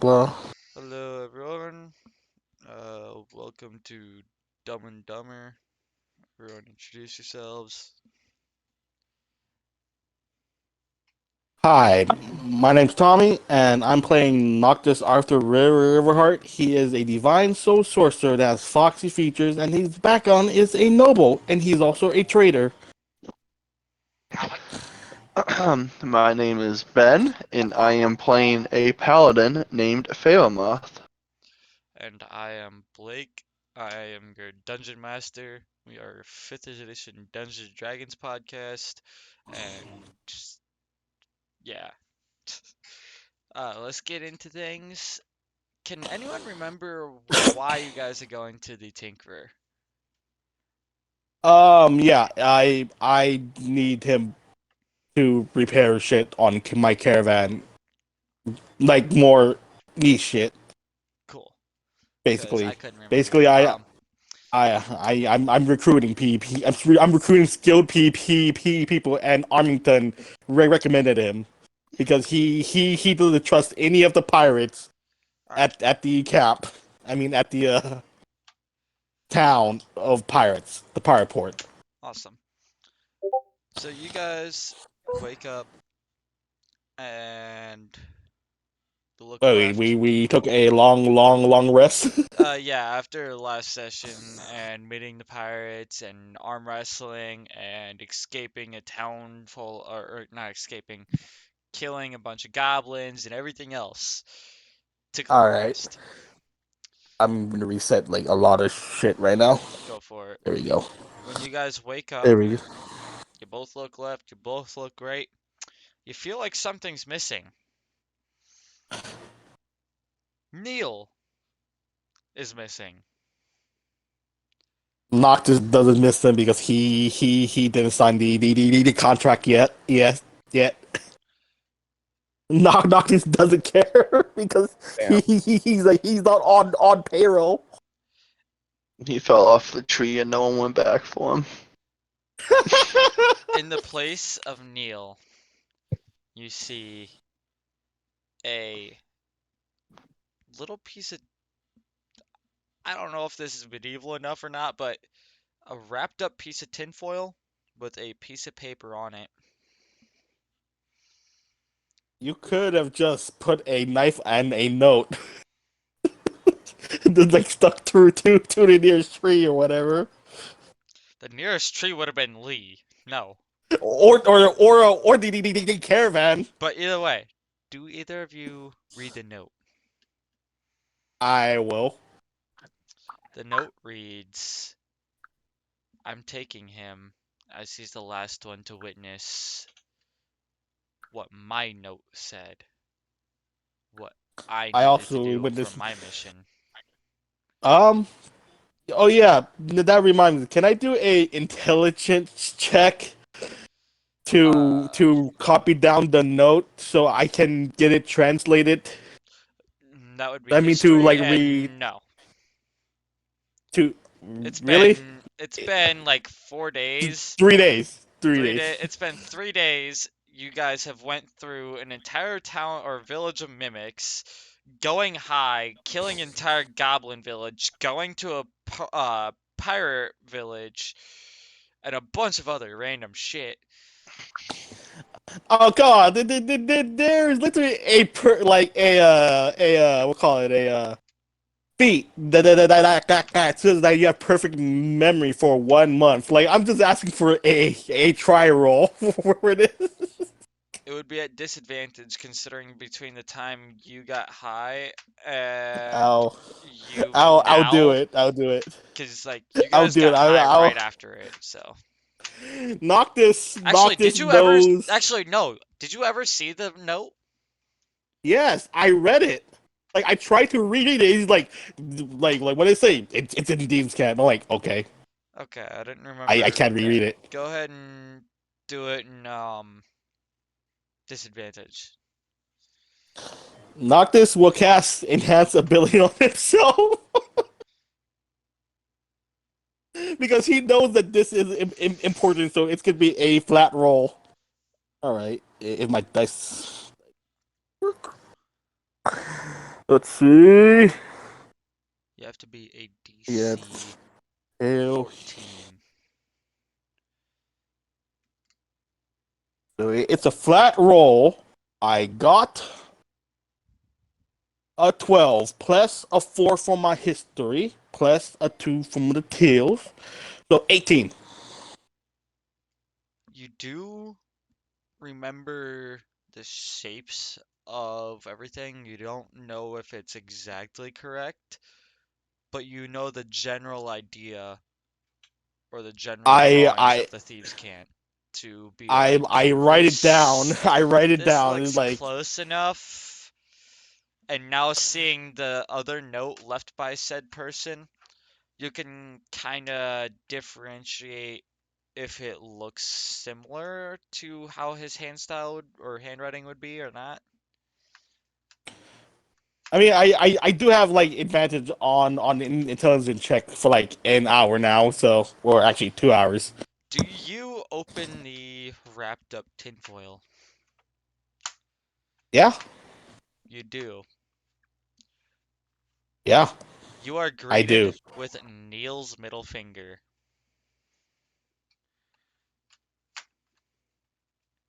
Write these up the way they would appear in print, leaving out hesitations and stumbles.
Blah. Hello, everyone. Welcome to Dumb and Dumber. Everyone, introduce yourselves. Hi, my name's Tommy, and I'm playing Noctis Arthur Riverheart. He is a divine soul sorcerer that has foxy features, and his background is a noble, and he's also a trader. My name is Ben, and I am playing a paladin named Pheromoth. And I am Blake. I am your Dungeon Master. We are 5th edition Dungeons and Dragons podcast. And yeah. Let's get into things. Can anyone remember why you guys are going to the Tinkerer? Yeah, I need him to repair shit on my caravan, like more niche shit, Cool. Because I basically. couldn't remember. Basically, I'm recruiting PP. I'm recruiting skilled PP people, and Armington recommended him because he doesn't trust any of the pirates Alright, at the camp. I mean, at the town of pirates, the pirate port. awesome. So you guys wake up and look Oh, left. we took a long rest. Yeah, after last session and meeting the pirates and arm wrestling and escaping a town full, or not escaping, killing a bunch of goblins and everything else. Took a All long right, rest. I'm gonna reset like a lot of shit right now. Go for it. There we go. When you guys wake up, There we go. you both look left, you both look right. You feel like something's missing. Neil is missing. Noctis doesn't miss them because he didn't sign the contract yet. Yes, yet. Noctis doesn't care because Damn. he's not on payroll. He fell off the tree and no one went back for him. In the place of Neil, you see a little piece of, I don't know if this is medieval enough or not, but a wrapped up piece of tinfoil with a piece of paper on it. You could have just put a knife and a note, then like stuck to the nearest tree or whatever, The nearest tree would have been Lee. No. or the caravan. But either way, do either of you read the note? I will. The note reads, I'm taking him as he's the last one to witness what my note said, what I I needed to also do with for this. my mission. Um. Oh yeah, that reminds me. Can I do a intelligence check Uh, to copy down the note so I can get it translated? that would be I mean to history, like read and no. to It's really been it's been like 4 days. 3 days. Three 3 days. days. It's been 3 days. You guys have went through an entire town or village of mimics, going high, killing entire goblin village, going to a pirate village, and a bunch of other random shit. Oh god, there's literally like a what call it feat that says that you have perfect memory for 1 month. Like I'm just asking for a try roll for this. It would be at disadvantage considering between the time you got high and I'll you I'll do now, it. I'll do it. because like you I'll guys do it. got high I'll right after it, so. Knock this knows. Actually, no. Did you ever see the note? Yes, I read it. Like I tried to read it. He's like what did it say? It's in Dean's cat. I'm like, okay, Okay, I didn't I remember. can't Okay, reread it. go ahead and do it in disadvantage. Noctis will cast enhance ability on himself because he knows that this is important. So it's gonna be a flat roll. All right, if my dice work. Let's see. You have to be a Yeah, DC tail. 14. So it's a flat roll. I got a 12 plus a 4 from my history plus a 2 from the tails. So 18. You do remember the shapes of everything. You don't know if it's exactly correct, but you know the general idea or the general I drawings I of the thieves' camp to be I like, I write it down. I write it this down. It's looks like close enough. And now seeing the other note left by said person, you can kind of differentiate if it looks similar to how his hand style or handwriting would be or not. I mean I do have like advantage on intelligence check for like an hour now, so or actually 2 hours. Do you open the wrapped up tinfoil? Yeah, You do. yeah, You are I do. greeted with Neil's middle finger.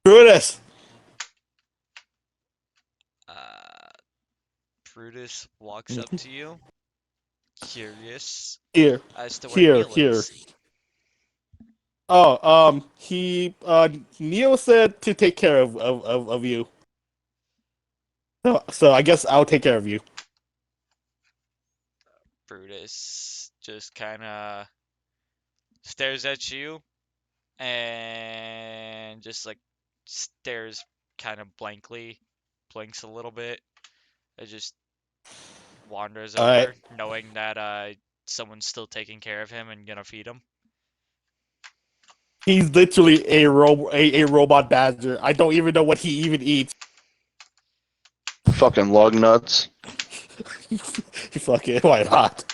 Screw this. Uh, Brutus walks up to you, curious Here, as to where here, Neil here. is. Oh, Neil said to take care of you. So I guess I'll take care of you. Brutus just kind of stares at you and just like stares kind of blankly, blinks a little bit. It just wanders All right. over, knowing that someone's still taking care of him and gonna feed him. He's literally a robot badger. I don't even know what he even eats. Fucking lug nuts. Fuck it, why not?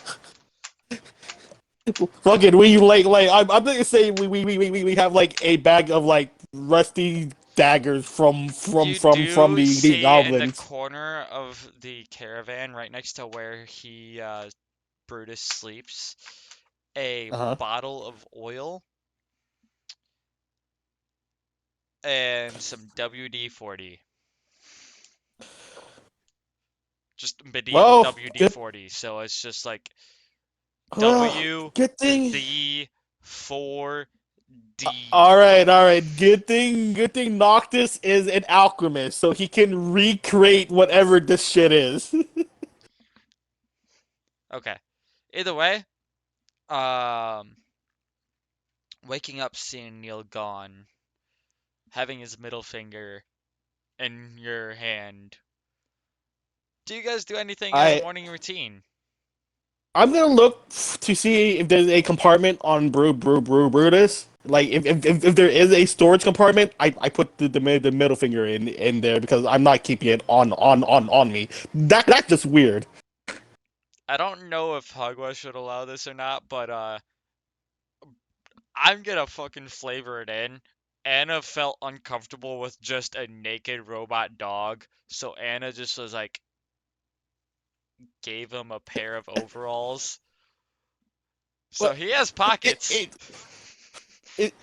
Fuck it, we like I'm gonna say we have like a bag of like rusty daggers You from do the see in the goblins. corner of the caravan, right next to where he Brutus sleeps, a Uh huh. bottle of oil and some WD-40. Just medieval Well, good. WD-40. So it's just like Uh, good thing. WD-4D. All right. Good thing Noctis is an alchemist, so he can recreate whatever this shit is. Okay. Either way, um, waking up seeing Neil gone, having his middle finger in your hand. Do you guys do anything as a I morning routine? I'm gonna look to see if there's a compartment on Brutus. Like if there is a storage compartment, I put the middle finger in there because I'm not keeping it on me. That's just weird. I don't know if Hogwash should allow this or not, but I'm gonna fucking flavor it in. Anna felt uncomfortable with just a naked robot dog, so Anna just was like, gave him a pair of overalls. So But he has it pockets. it it.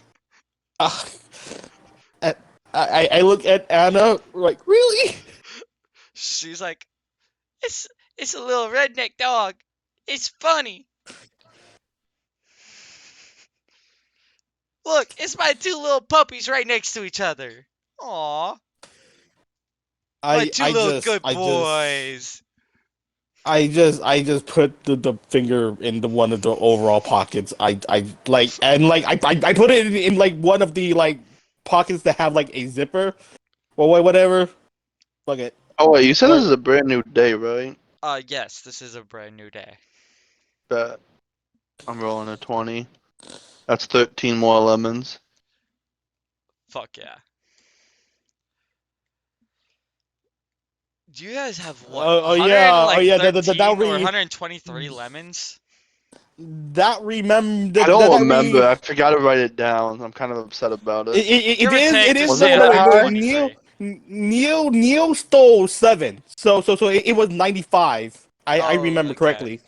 Uh, I, I look at Anna like really. She's like, it's it's a little redneck dog. It's funny. Look, it's my two little puppies right next to each other. Aw, my two I little just good boys. I just put the finger in the one of the overall pockets. I like and like I put it in like one of the like pockets that have like a zipper or whatever. Fuck it. Oh wait, you said this But is a brand new day, right? Yes, this is a brand new day. Bet. I'm rolling a 20. That's 13 more lemons. Fuck yeah. Do you guys have what, oh yeah, that 113 or 123 lemons? I don't that remember. I forgot to write it down. I'm kind of upset about it. Give or take, it just is Was say it that high? Neil 123. Neil stole 7. So it was 95. I Oh, remember okay. correctly. So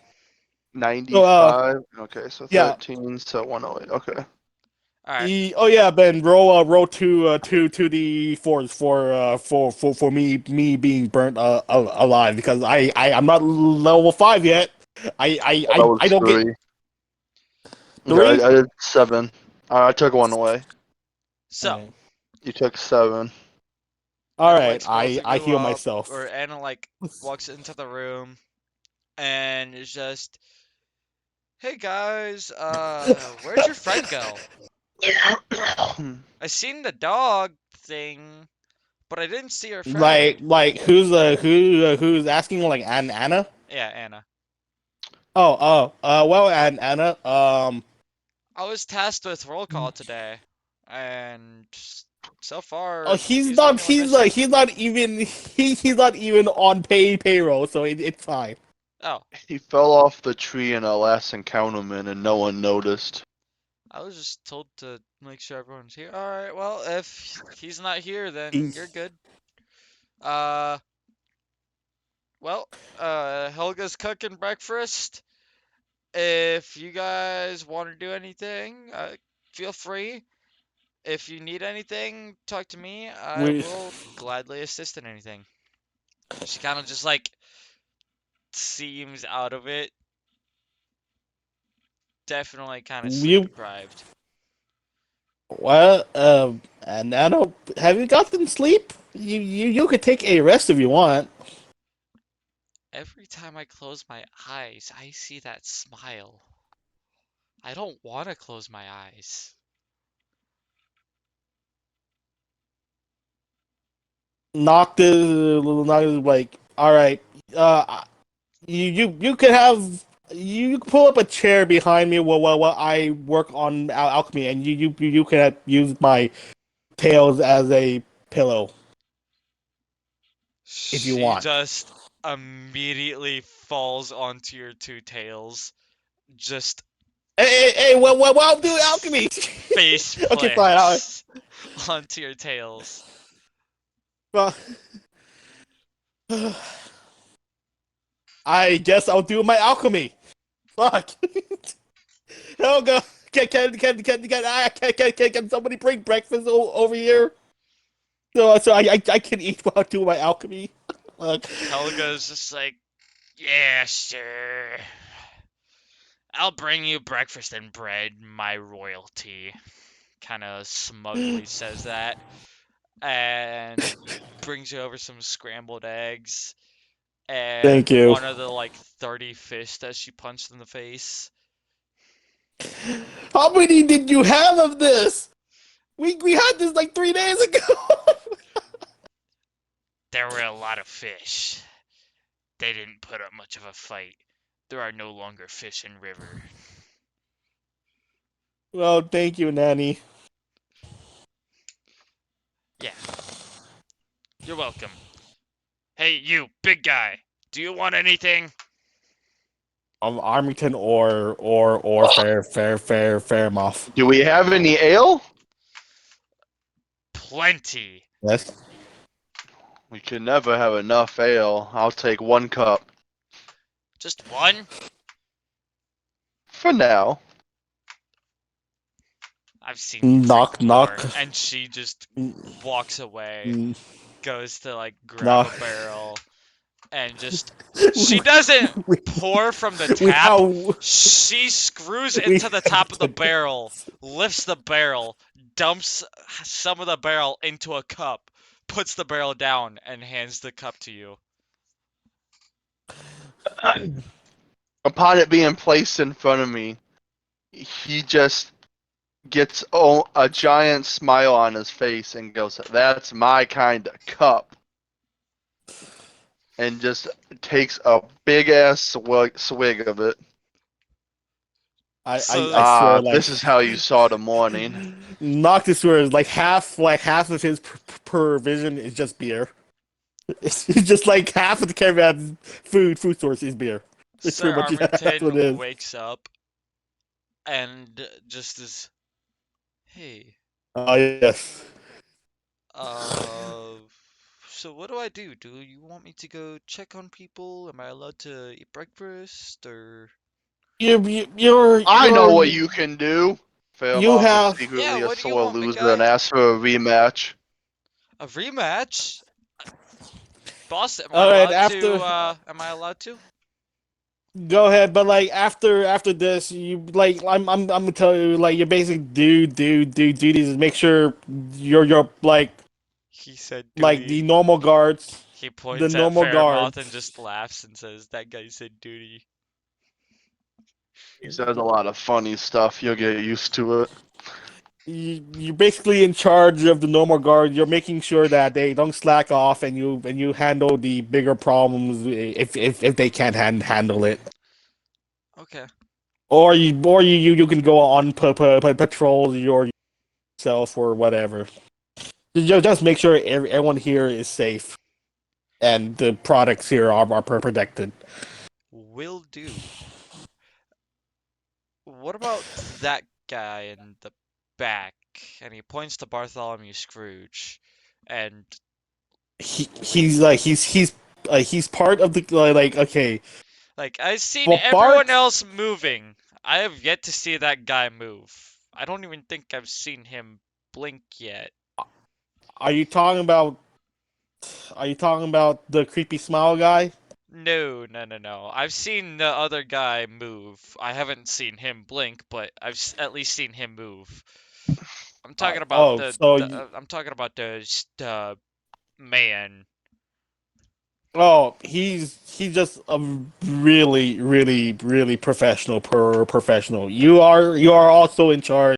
95. Okay, so yeah. 13, so 108. Okay. All right. Oh yeah, Ben, roll to the force for me being burnt alive because I'm not level 5 yet. Oh, that I was don't get 3. Okay, 3. I did 7. I took 1 away. So, You took 7. All Anna right, like scrolls to I go heal up, or myself. Anna like walks into the room and is just, "Hey guys, where'd your friend go? I seen the dog thing, but I didn't see her friend." Like who's asking like Anna? Yeah, Anna. Well, Anna, I was tasked with roll call today, and so oh, far he's the only one missing. he's not even on payroll, so it's fine. Oh, He fell off the tree in our last encounterment and no one noticed. I was just told to make sure everyone's here. All right, well, if he's not here, then He, you're good. Uh, well, Helga's cooking breakfast. If you guys want to do anything, feel free. If you need anything, talk to me. I we will gladly assist in anything. She kind of just like seems out of it. Definitely kind of sleep you deprived. well and Anna, have you gotten sleep? You could take a rest if you want. Every time I close my eyes, I see that smile. I don't want to close my eyes. Knock this like all right. You could have you could pull up a chair behind me while I work on alchemy, and you can use my tails as a pillow if you She want. just immediately falls onto your two tails, just Hey, well, I'll do alchemy. face Okay, fine. plants onto your tails. Well, I guess I'll do my alchemy. Fuck. Helga, can somebody bring breakfast over here? So I can eat while doing my alchemy. Fuck. Helga's just like, yeah, sure. I'll bring you breakfast and bread, my royalty. Kind of smugly says that. And brings you over some scrambled eggs Thank and you. one of the like 30 fish that she punched in the face. How many did you have of this? We had this like 3 days ago. There were a lot of fish. They didn't put up much of a fight. There are no longer fish in river. Well, thank you, Nanny. Yeah, you're welcome. Hey, you, big guy. Do you want anything? Of Armington or Fairmouth. Do we have any ale? Plenty. Yes. We can never have enough ale. I'll take 1 cup. Just one? For now. I've seen you drink Knock more. knock. And she just walks away, goes to like grab Knock. a barrel, and just. She doesn't we, pour from the we tap. have She screws we into the top of the barrel, lifts the barrel, dumps some of the barrel into a cup, puts the barrel down, and hands the cup to you. Upon it being placed in front of me, he just gets a giant smile on his face and goes, "That's my kind of cup." And just takes a big ass swig of it. So I swear This is how you saw the morning. Noctis swears like half of his provision is just beer. It's just like half of the caravan's food source is beer. It's Sir pretty much that's what it Armington is. wakes up and just is, hey, Oh yes. uh, So what do I do? Do you want me to go check on people? Am I allowed to eat breakfast or? I know what you're you can do. Fail you off as have Yeah, secretly a what do you sore want, big loser and guy? ask for a rematch. A rematch? Boss, am I all right allowed to? after. Am I allowed to? Go ahead, but like after this, you like I'm gonna tell you like your basic duties is make sure you're He said like duty. the normal guards, He the points at normal Fairmouth and guards. just laughs and says, "That guy said duty." He says a lot of funny stuff. You'll get used to it. You're basically in charge of the normal guard. You're making sure that they don't slack off, and you handle the bigger problems if they can't handle it. Okay. Or you can go on patrols yourself or whatever. Just make sure everyone here is safe and the products here are protected. Will do. What about that guy in the back? And he points to Bartholomew Scrooge. And He's part of the like okay. like I've seen Well, everyone Bart, else moving. I have yet to see that guy move. I don't even think I've seen him blink yet. are you talking about? Are you talking about the creepy smile guy? No, no, no, no. I've seen the other guy move. I haven't seen him blink, but at least seen him move. I'm talking about Oh, so I'm talking about the man. he's just a really professional professional. You are also in charge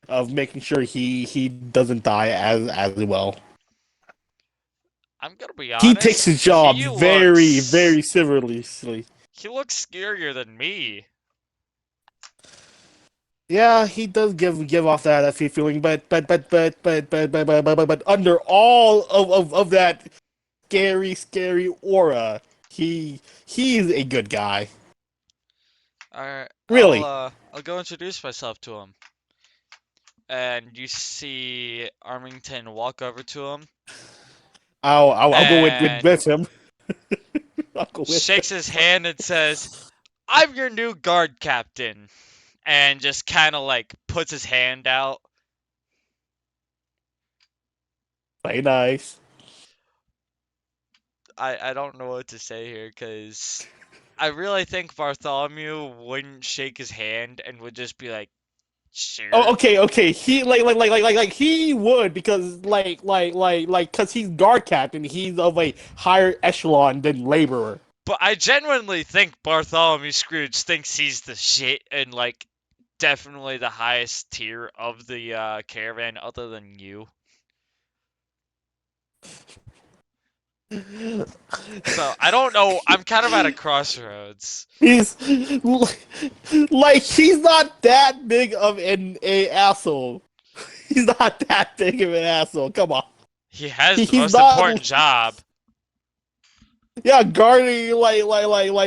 of making sure he doesn't die as well. I'm gonna be He takes honest. his job very seriously. He looks scarier than me. Yeah, he does give off that feeling, but under all of that scary aura, he's a good guy. Alright, Really. I'll go introduce myself to him. And you see Armington walk over to him I'll go and with him. I'll go with him. shakes his hand and says, "I'm your new guard captain." And just kind of like puts his hand out. Play nice. I don't know what to say here because I really think Bartholomew wouldn't shake his hand and would just be like, Oh, "Sure." okay. He like he would because because he's guard captain. He's of a higher echelon than laborer. But I genuinely think Bartholomew Scrooge thinks he's the shit and like definitely the highest tier of the caravan other than you. So I don't know. I'm kind of at a crossroads. He's like he's not that big of an a asshole. He's not that big of an asshole. Come on. He has the He's most not. important job, Yeah, guarding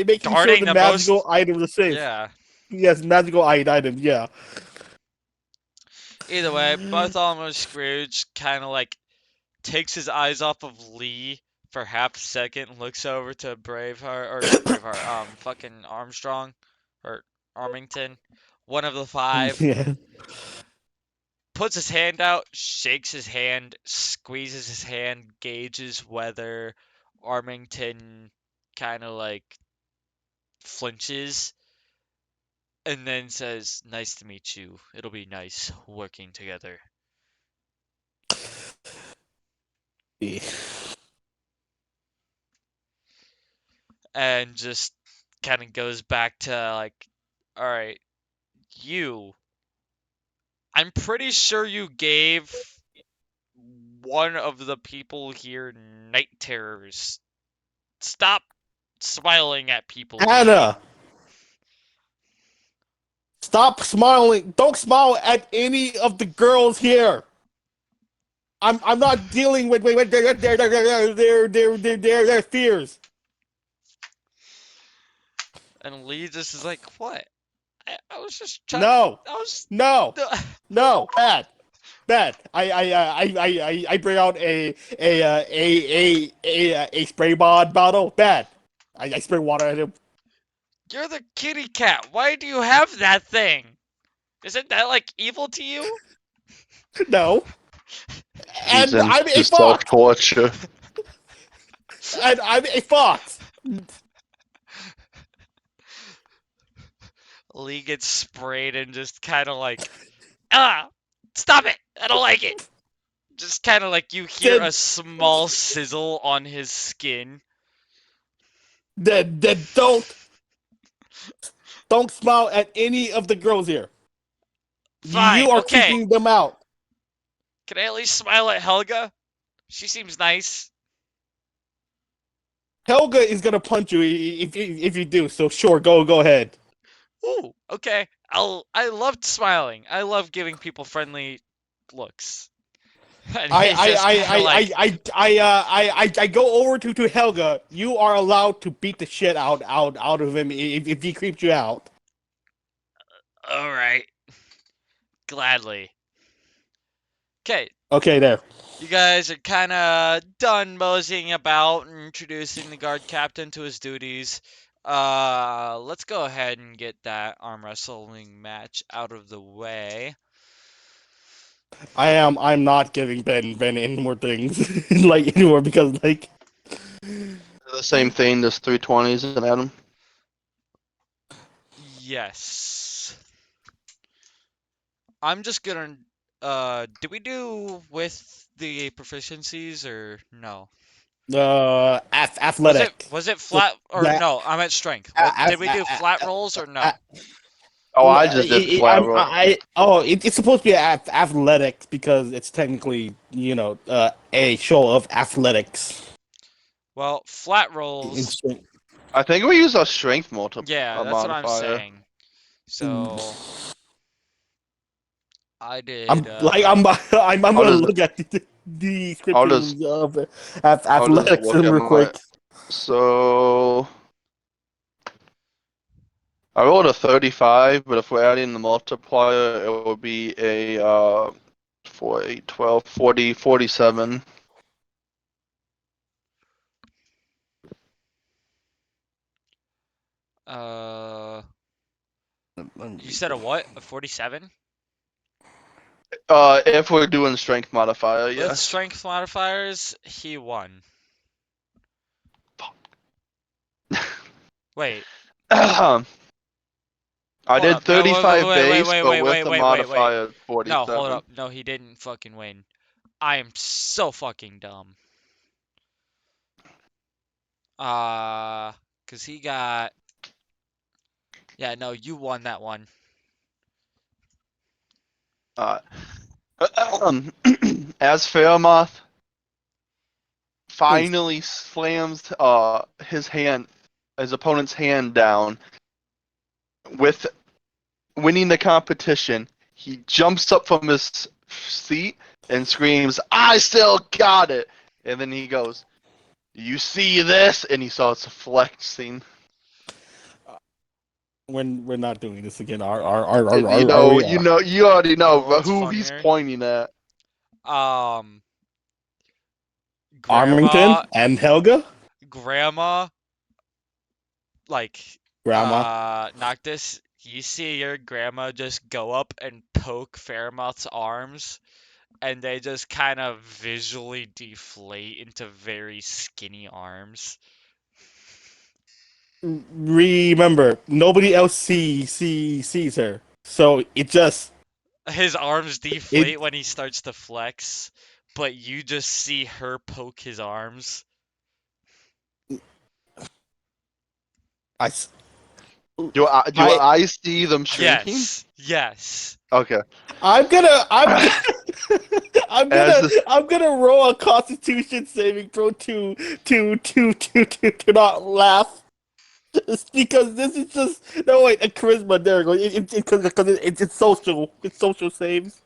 making sure guarding the the magical most. items are safe. Yeah. Yes, magical items. Yeah. Either way, Bartholomew Scrooge kind of like takes his eyes off of Lee for half a second and looks over to Braveheart, or not Braveheart, fucking Armstrong, or Armington, one of the five, Yeah. puts his hand out, shakes his hand, squeezes his hand, gauges whether Armington kind of like flinches, and then says, "Nice to meet you. It'll be nice working together." And just kind of goes back to like, all right, you. I'm pretty sure you gave one of the people here night terrors. Stop smiling at people, Lee. Anna, stop smiling. Don't smile at any of the girls here. I'm not dealing with their fears. And Lee just is like, what? I was just trying to. No, I was. no, no, bad, bad. I bring out a spray bottle. Bad. I spray water at him. You're the kitty cat. Why do you have that thing? Isn't that like evil to you? No. He's And I'm a into fox. self-torture. And I'm a fox. Lee gets sprayed and just kind of like, stop it! I don't like it. Just kind of like you hear Then- a small sizzle on his skin. Then don't smile at any of the girls here. Fine, You are okay. keeping them out. Can I at least smile at Helga? She seems nice. Helga is gonna punch you if you do. So sure, go ahead. Ooh, okay. I loved smiling. I love giving people friendly looks. And he's just kinda like, I go over to Helga. You are allowed to beat the shit out of him if he creeps you out. all right, gladly. Okay, Okay, there. you guys are kind of done moseying about and introducing the guard captain to his duties. Let's go ahead and get that arm wrestling match out of the way. I'm not giving Ben any more things like anymore because like The same thing, there's 320s and Adam. Yes. I'm just gonna. Did we do with the proficiencies or no? athletic. Was it flat or that- no? I meant strength. Did we do flat rolls or no? Oh, I just did flat roll. It's supposed to be athletics because it's technically a show of athletics. Well, flat rolls. I think we use our strength multiplier. Yeah, that's what I'm saying. So I did. I'm gonna does- look at the how does- descriptions of how does it athletics look at real my- quick. So I rolled a 35, but if we're adding the multiplier, it would be a 4, 8, 12, 40, 47. You said a what? A 47? If we're doing strength modifier, With yes. strength modifiers, he won. Wait. I Hold did up. No, 35 wait, base, wait, but wait, with wait, the wait, wait, modifier, 47. No, hold up. No, he didn't fucking win. I am so fucking dumb. Cause he got. Yeah, no, you won that one. As Fairmoth finally slams his opponent's hand down with winning the competition, he jumps up from his seat and screams, "I still got it!" And then he goes, "You see this?" And he starts flexing. We're not doing this again. You already know What's who he's funnier? pointing at. Armington and Helga. Grandma, like, Grandma. Noctis, you see your grandma just go up and poke Fairmouth's arms, and they just kind of visually deflate into very skinny arms. Remember, nobody else sees her, so it just His arms deflate when he starts to flex, but you just see her poke his arms. Do I see them shrinking? Yes. Okay. I'm gonna As I'm gonna roll a Constitution saving throw to not laugh. It's because this is just no wait a charisma. There we go. It's social. It's social saves.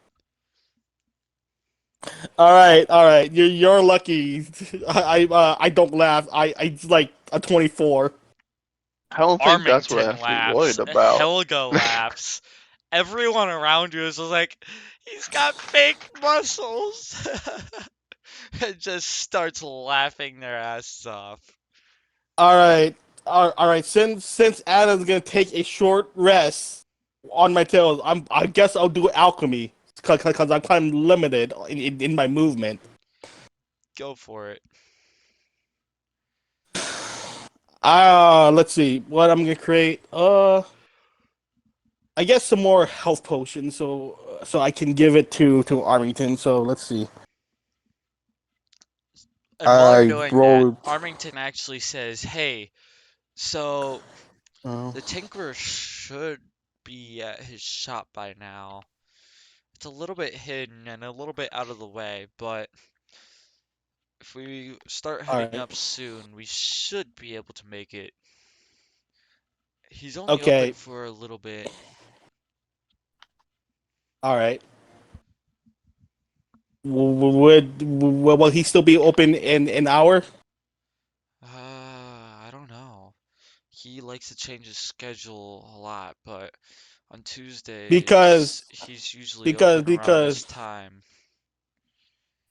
All right. You're lucky. I don't laugh. It's like a 24. I don't think that's what I'm Armington actually laughs. worried about. Helga laughs. everyone around you is just like, he's got fake muscles. And just starts laughing their asses off. All right, all right. Since Anna's gonna take a short rest on my tail, I guess I'll do alchemy because I'm kind of limited in my movement. Go for it. Let's see what I'm gonna create. I guess some more health potions so I can give it to Armington. So let's see. And while you're I doing that, rolled. Armington actually says, hey, so Uh, the Tinkerer should be at his shop by now. It's a little bit hidden and a little bit out of the way, but if we start all heading right. up soon, we should be able to make it. He's only open Okay. for a little bit. All right. Will he still be open in an hour? I don't know. He likes to change his schedule a lot, but on Tuesdays, Because he's usually because open around this because time.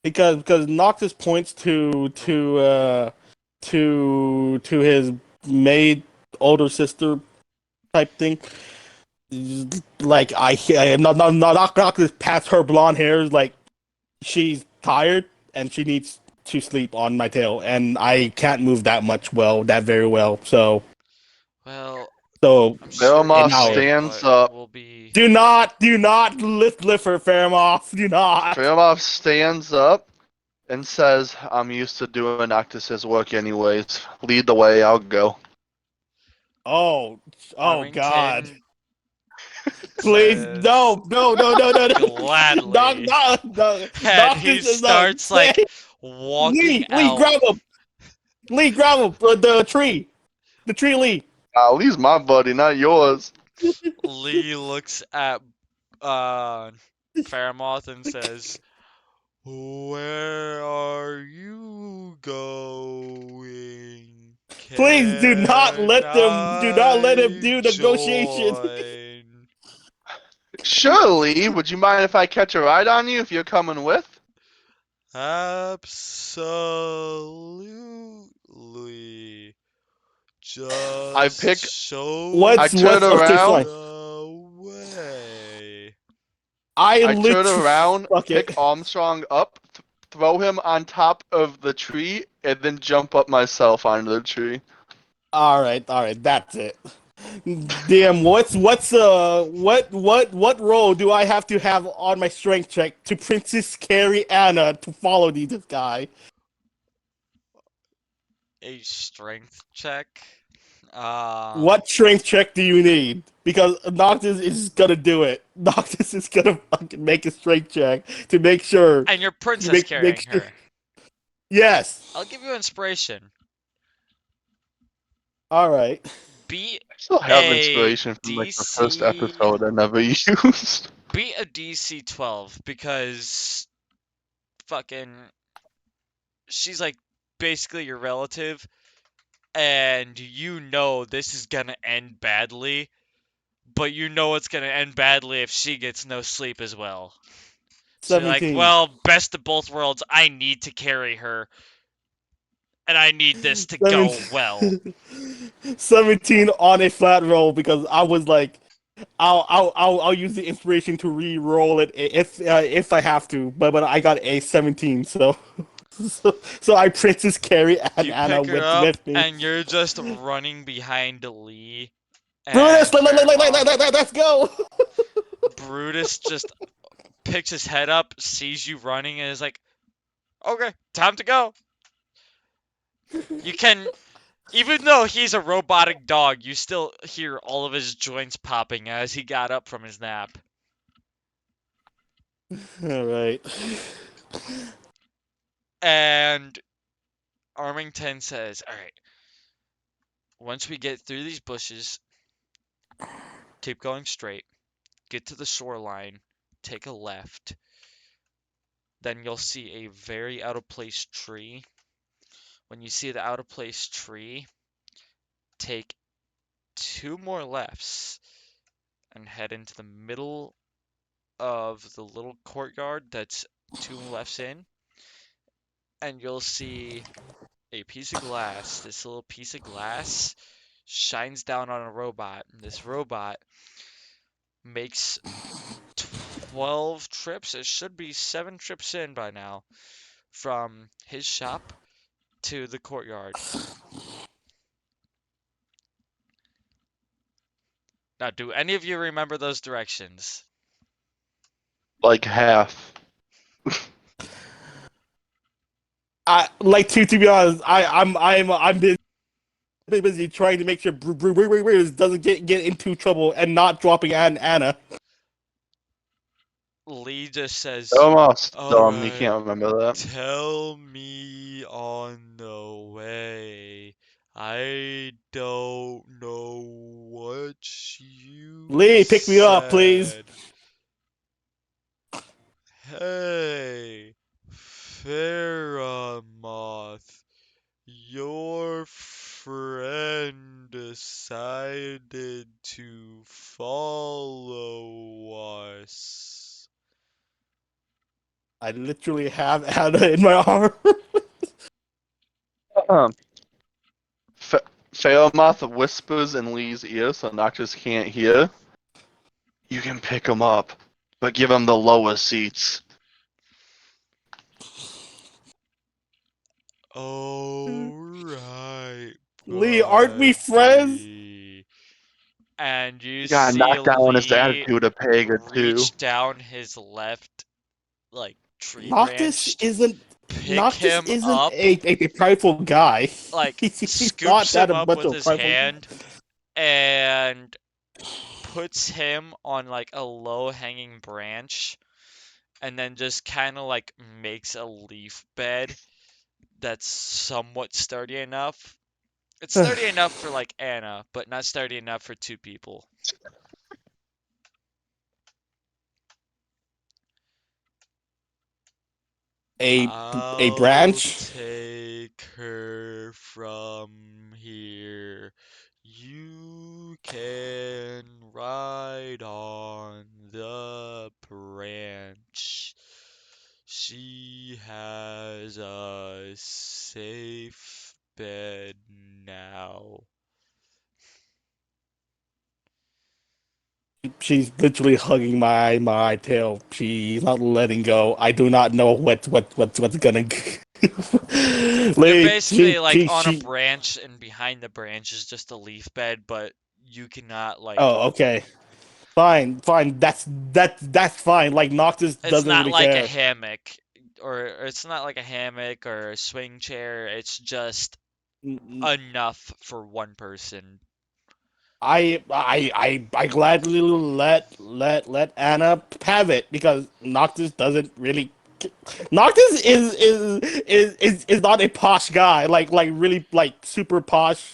because Noctis points to his maid older sister type thing. Like I not Noctis past her blonde hairs like she's tired and she needs to sleep on my tail and I can't move that very well. Well, So I'm sure you Belmont an hour. could, stands but up. we'll be. Do not lift her, Faramov. Do not. Belmont stands up and says, I'm used to doing Noctis's work anyways. Lead the way, I'll go. Oh God. Armington Please, says Doc, gladly, and he Doctor, no, starts like walking Lee, out. grab him, the tree, Lee. Lee's my buddy, not yours. Lee looks at uh Faramoth and says, "Where are you going? Please Can do not let him I do negotiation. join?" Surely, would you mind if I catch a ride on you if you're coming with? Absolutely. I Just pick, show I me turn Okay, around, fine. the way. I I turn literally around, fuck pick it. Armstrong up, throw him on top of the tree, and then jump up myself onto the tree. All right, that's it. Damn, what role do I have to have on my strength check to Princess Carrie Anna to follow this guy? A strength check. Um, What strength check do you need? Because Noctis is gonna do it. Noctis is gonna fucking make a strength check to make sure. and you're To princess make carrying sure. her. Yes. I'll give you inspiration. All right. Beat I still have a inspiration from like the first DC. episode I never used. Beat a DC 12 because fucking she's like basically your relative, and you know this is gonna end badly, but you know it's gonna end badly if she gets no sleep as well. So you're like, 17. well, best of both worlds. I need to carry her, and I need this to go well. 17, 17 on a flat roll because I was like, I'll use the inspiration to re-roll it if I have to, but I got a 17, so I Princess Carrie and You Anna pick her up, with me. and you're just running behind Lee Brutus, and Fairmoth. let's go. Brutus just picks his head up, sees you running, and is like, okay, time to go. You can, even though he's a robotic dog, you still hear all of his joints popping as he got up from his nap. All right. And Armington says, all right, once we get through these bushes, keep going straight, get to the shoreline, take a left. Then you'll see a very out of place tree. When you see the out of place tree, take two more lefts, and head into the middle of the little courtyard that's 2 lefts in, and you'll see a piece of glass. This little piece of glass shines down on a robot. And this robot makes 12 trips. It should be 7 trips in by now from his shop to the courtyard. Now, do any of you remember those directions? Like half. I like to be honest. I'm busy trying to make sure Bruce doesn't get into trouble and not dropping Anna. Lee just says, Almost "All dumb. You right, can't remember that. tell me on the way. I don't know what you Lee, pick me up, please. said." Hey, Faramoth, your friend decided to follow us. I literally have Anna in my arm. Failmoth whispers in Lee's ear so Noctis can't hear. You can pick him up, but give him the lower seats. Alright, Lee, aren't we friends? buddy. And you You gotta see knock down his Lee attitude of Pega too. reach down his left, like, tree Noctis branch, isn't pick Noctis him isn't up, a prideful guy. like, He's not scoops that him a up much with of a his prideful. hand, and puts him on, like, a low-hanging branch, and then just kind of, like, makes a leaf bed that's somewhat sturdy enough. It's sturdy enough for, like, Anna, but not sturdy enough for 2 people. A I'll branch. take her from here. You can ride on the branch. She has a safe bed now. She's literally hugging my tail. She's not letting go. I do not know what's gonna. You're Lee, basically like on a she. branch, and behind the branch is just a leaf bed, but you cannot like. Oh, okay. Fine. That's fine. Like Noctis It's doesn't not really like a care. hammock, or it's not like a hammock or a swing chair. It's just enough for one person. I gladly let Anna have it because Noctis doesn't really. Noctis is not a posh guy like really like super posh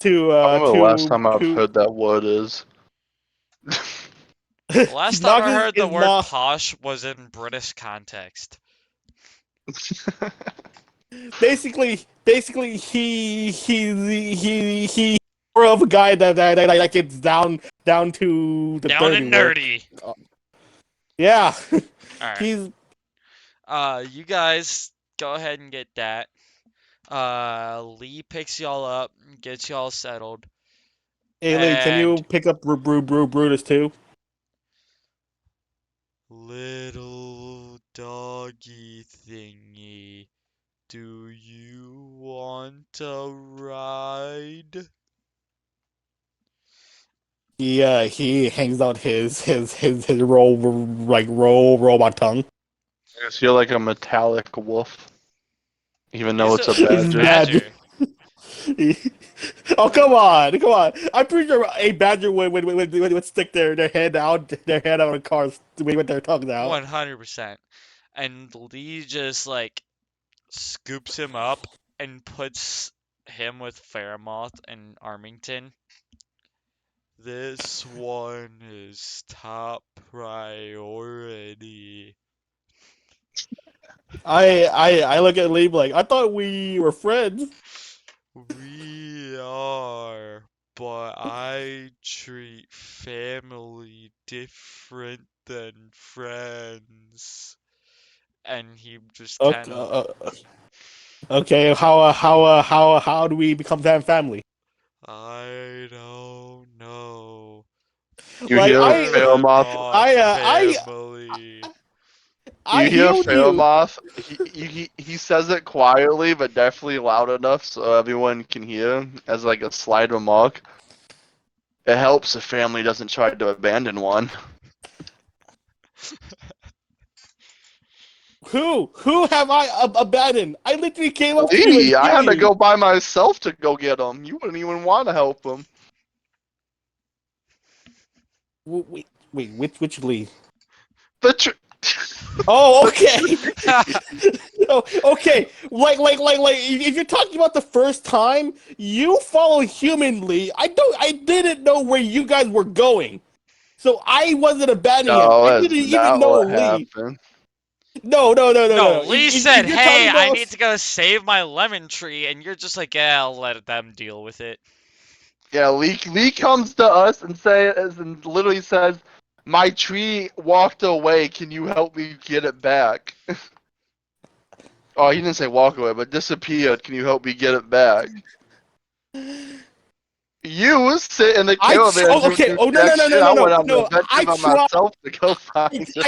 I remember the last time I've to heard that word is. The last time I Noctis heard the is word not posh was in British context. basically he more of a guy that gets down to the Down dirty and work. nerdy. Yeah, All right. he's You guys go ahead and get that. Lee picks y'all up, gets y'all settled, Aileen. Can and you pick up Brutus too? little doggy thingy, do you want a ride? He hangs out his roll robot tongue. I guess you're like a metallic wolf, even though He's it's a a badger. badger. Oh come on! I'm pretty sure a badger would stick their head out of a car with their tongues out. 100%. And Lee just like scoops him up and puts him with Faramoth and Armington. This one is top priority. I look at Lee like I thought we were friends. We are, but I treat family different than friends. And he just kind Okay, of, okay. How do we become family? I don't know, You Like hear we're Fairmoth? not I family. I You hear healed you. Fairmoth? He says it quietly, but definitely loud enough so everyone can hear as like a slight remark. It helps if family doesn't try to abandon one. Who have I abandoned? I literally came up to you and Lee, I healed had to you. go by myself to go get him. You wouldn't even want to help him. Wait, which Lee? The tr- Oh, okay. Oh, okay. Like, if you're talking about the first time, you follow humanly. I didn't know where you guys were going. So I wasn't abandoning him. No, I that's didn't even not know what Lee. happened. No, No. Lee If said, you're talking "Hey, I about, need to go save my lemon tree," and you're just like, "Yeah, I'll let them deal with it." Yeah, Lee comes to us and literally says, "My tree walked away. Can you help me get it back?" Oh, he didn't say walk away, but disappeared. Can you help me get it back? You sit in the caravan doing okay. your Oh, jack shit. I went on an no. adventure by myself to go find him.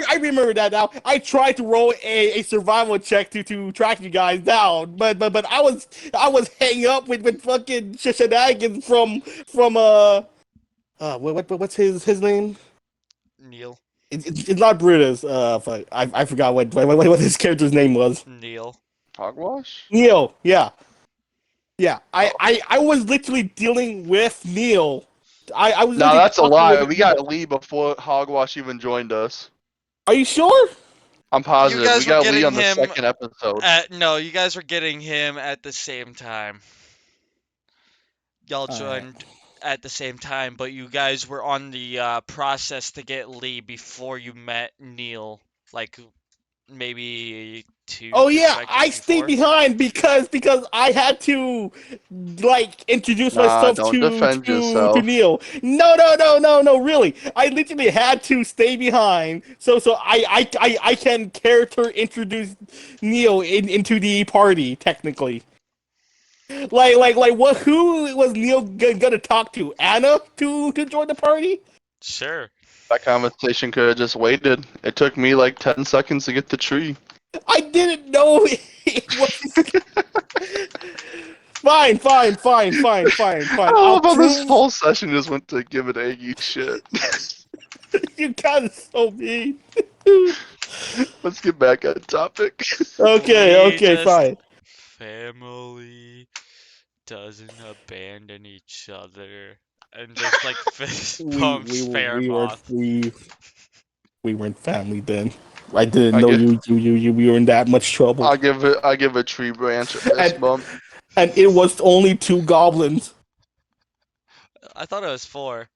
I remember that now. I tried to roll a survival check to track you guys down, but I was hanging up with fucking shenanigans from what's his name? Neil, It's not Brutus. Fuck, I forgot what his character's name was. Neil. Hogwash? Neil. Yeah, yeah. Oh. I was literally dealing with Neil. I was No, literally that's a talking lie. with We Neil. got Lee before Hogwash even joined us. Are you sure? I'm You positive. We guys were got Lee getting on the him second episode. no, you guys were getting him at the same time. Y'all All right. joined at the same time, but you guys were on the process to get Lee before you met Neil, like maybe Oh two yeah, sections I stayed before. behind because I had to like introduce Nah, myself don't defend to yourself. Neil. No, really. I literally had to stay behind so I can character introduce Neil into the party technically. Like what? Who was Neil gonna talk to? Anna to join the party? Sure. That conversation could have just waited. It took me like 10 seconds to get the tree. I didn't know it was. Fine. I I'll love how this prove whole session just went to give it Aggie shit. you guys so mean. Let's get back on topic. Lee Okay, just fine. family doesn't abandon each other and just like fist We we pumps we were Fairmoth. we weren't family then. I didn't I know give you were in that much trouble. I give a tree branch a fist And bump. it was only two goblins. I thought it was 4.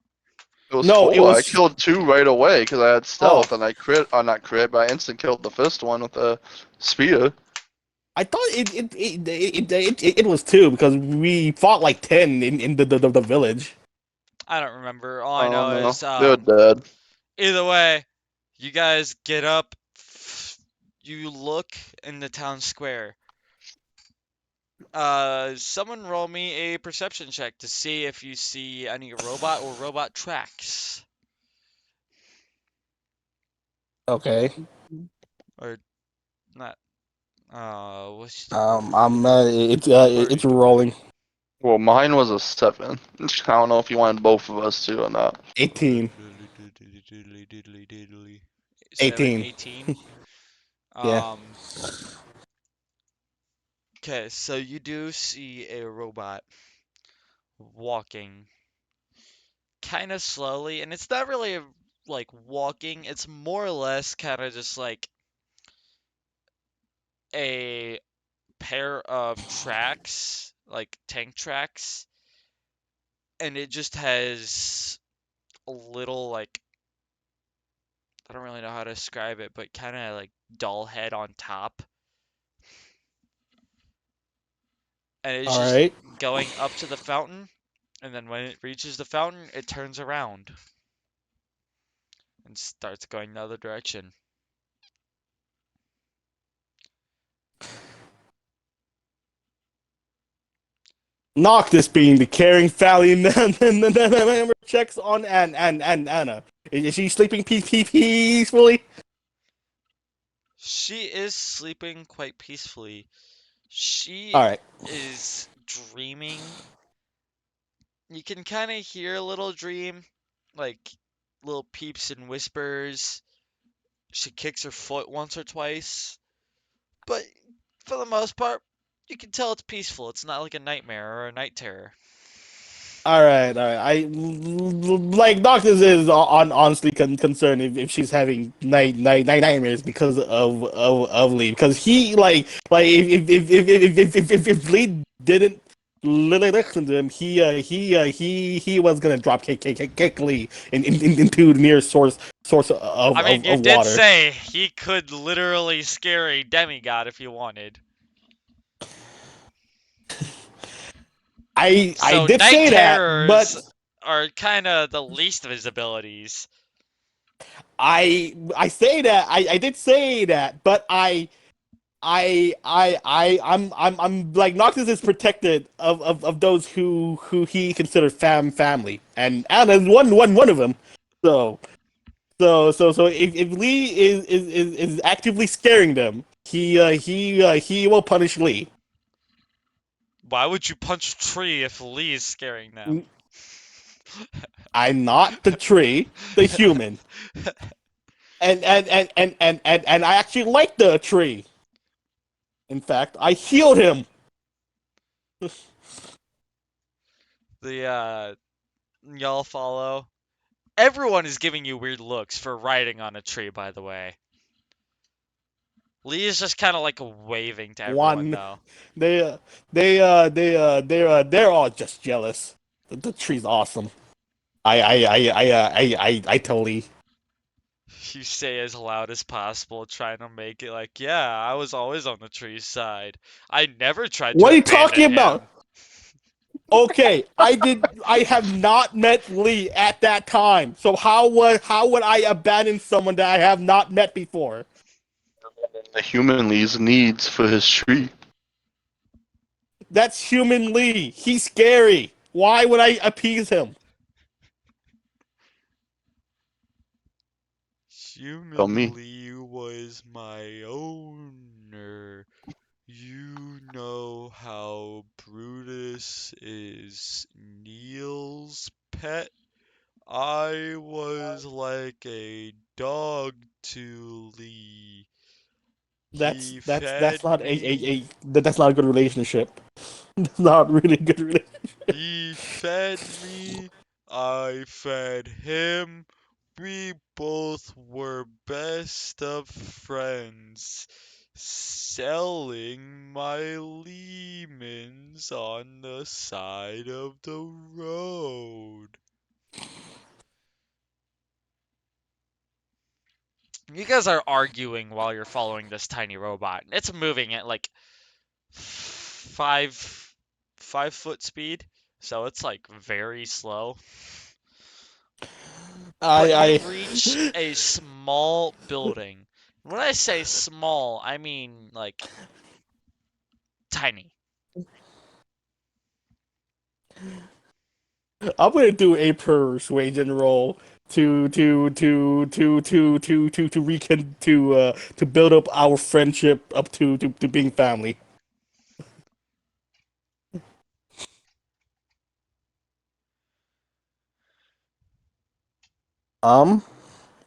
It was No, it four. I was. killed two right away because I had Oh, stealth and I crit. Not crit, but I instant killed the first one with a spear. I thought it was two because we fought like 10 in the village. I don't remember. All I I know don't know. is They're dead. either way, you guys get up, you look in the town square. Someone roll me a perception check to see if you see any robot or robot tracks. Okay. Or not. What's It's rolling. Well, mine was a 7. I don't know if you wanted both of us to or not. 18. 7, 18. 18. Yeah. Okay, so you do see a robot walking kind of slowly, and it's not really like walking, it's more or less kind of just like a pair of tracks, like tank tracks, and it just has a little like I don't really know how to describe it, but kind of like doll head on top, and it's All just right. going up to the fountain, And then when it reaches the fountain, it turns around and starts going the other direction. Noctis being the caring family member checks on Anna. Is she sleeping peacefully? She is sleeping quite peacefully. She All right. is dreaming. You can kind of hear a little dream, like little peeps and whispers. She kicks her foot once or twice, but for the most part, you can tell it's peaceful. It's not like a nightmare or a night terror. All right, all right. I like Noctis is honestly concerned if she's having nightmares because of Lee, because he like if Lee didn't listen to him, he was gonna drop kick Lee into the nearest source I mean, you of did water. say he could literally scare a demigod if he wanted. I So did night say that, but terrors are kind of the least of his abilities. I say that I did say that, but I'm like Noctis is protected of those who he considered family, and Anna is one of them. So so if Lee is actively scaring them, he will punish Lee. Why would you punch a tree if Lee is scaring them? I'm not the tree, the human, and I actually like the tree. In fact, I healed him. Y'all follow. Everyone is giving you weird looks for riding on a tree, by the way. Lee is just kind of like waving to everyone, One, though. they're all just jealous. The tree's awesome. I totally. You say as loud as possible, trying to make it like, yeah, I was always on the tree's side. I never tried What to are you talking abandon about? him. Okay, I have not met Lee at that time. So how would I abandon someone that I have not met before? The human Lee's needs for his tree. That's human Lee. He's scary. Why would I appease him? Tell me. Human Lee was my owner. You know how Brutus is Neil's pet? I was like a dog to Lee. He That's fed not me. that's not a good relationship. That's not really a good relationship. He fed me. I fed him. We both were best of friends, selling my lemons on the side of the road. You guys are arguing while you're following this tiny robot. It's moving at like 5 foot speed, so it's like very slow. But you reach I a small building. When I say small, I mean like tiny. I'm gonna do a persuasion roll to recon to build up our friendship up to being family.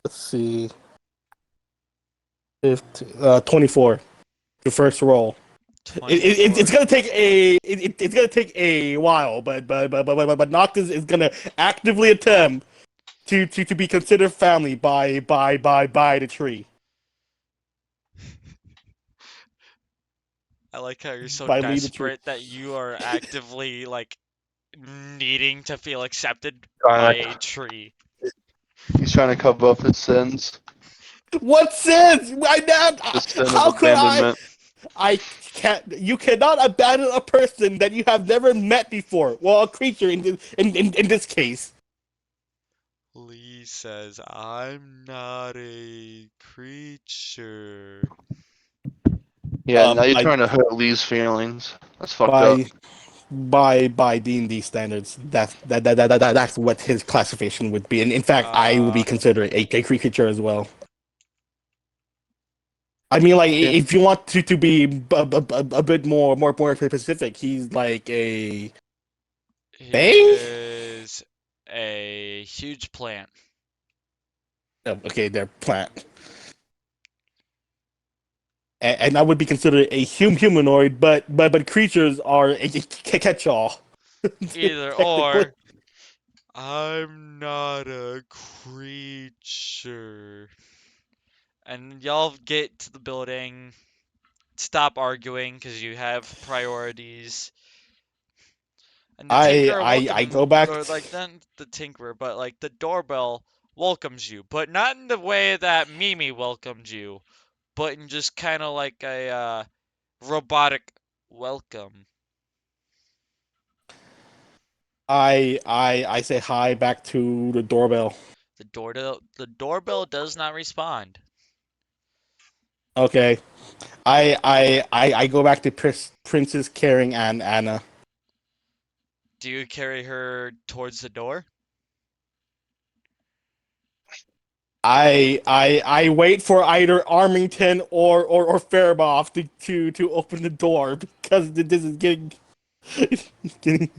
Let's see, 24. The first roll. It's 24. gonna take it's gonna take a while, but Noctis is gonna actively attempt to be considered family by the tree, I like how you're so by Lee the tree. desperate that you are actively like needing to feel accepted by Trying a to, tree. he's trying to cover up his sins. What sense? Why not? The sin of How could I? abandonment. I can't. You cannot abandon a person that you have never met before. Well, a creature in this case. Lee says, I'm not a creature. Yeah, now you're I trying to hurt Lee's feelings. That's fucked up. by by D&D standards, that's what his classification would be. And in fact, I would be Uh, considered a creature as well. I mean, like Yeah. if you want to be a bit more specific, he's like a he thing. is a huge plant. Oh, okay, they're plant, and I would be considered a humanoid, but creatures are a catch-all. Either Technically, or, I'm not a creature. And y'all get to the building, stop arguing because you have priorities. And the Tinkerer I go back. or like not the Tinkerer, but like the doorbell welcomes you, but not in the way that Mimi welcomed you, but in just kind of like a robotic welcome. I say hi back to the doorbell. The doorbell does not respond. Okay, I go back to Princess carrying Anna. Do you carry her towards the door? I wait for either Armington or Fairboff to open the door because this is getting getting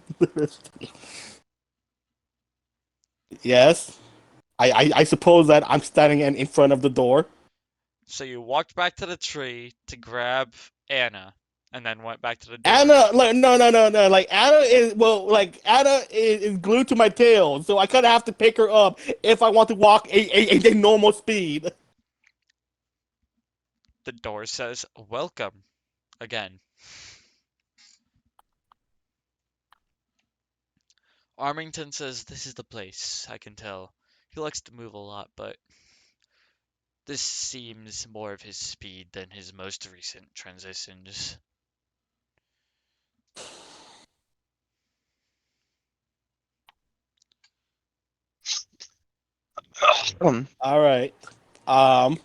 yes. I suppose that I'm standing in front of the door. So you walked back to the tree to grab Anna, and then went back to the door. Anna, like no. Like Anna is well, like Anna is glued to my tail, so I kind of have to pick her up if I want to walk a normal speed. The door says, "Welcome," again. Armington says, "This is the place, I can tell." He likes to move a lot, but this seems more of his speed than his most recent transitions. Um, All right. Um,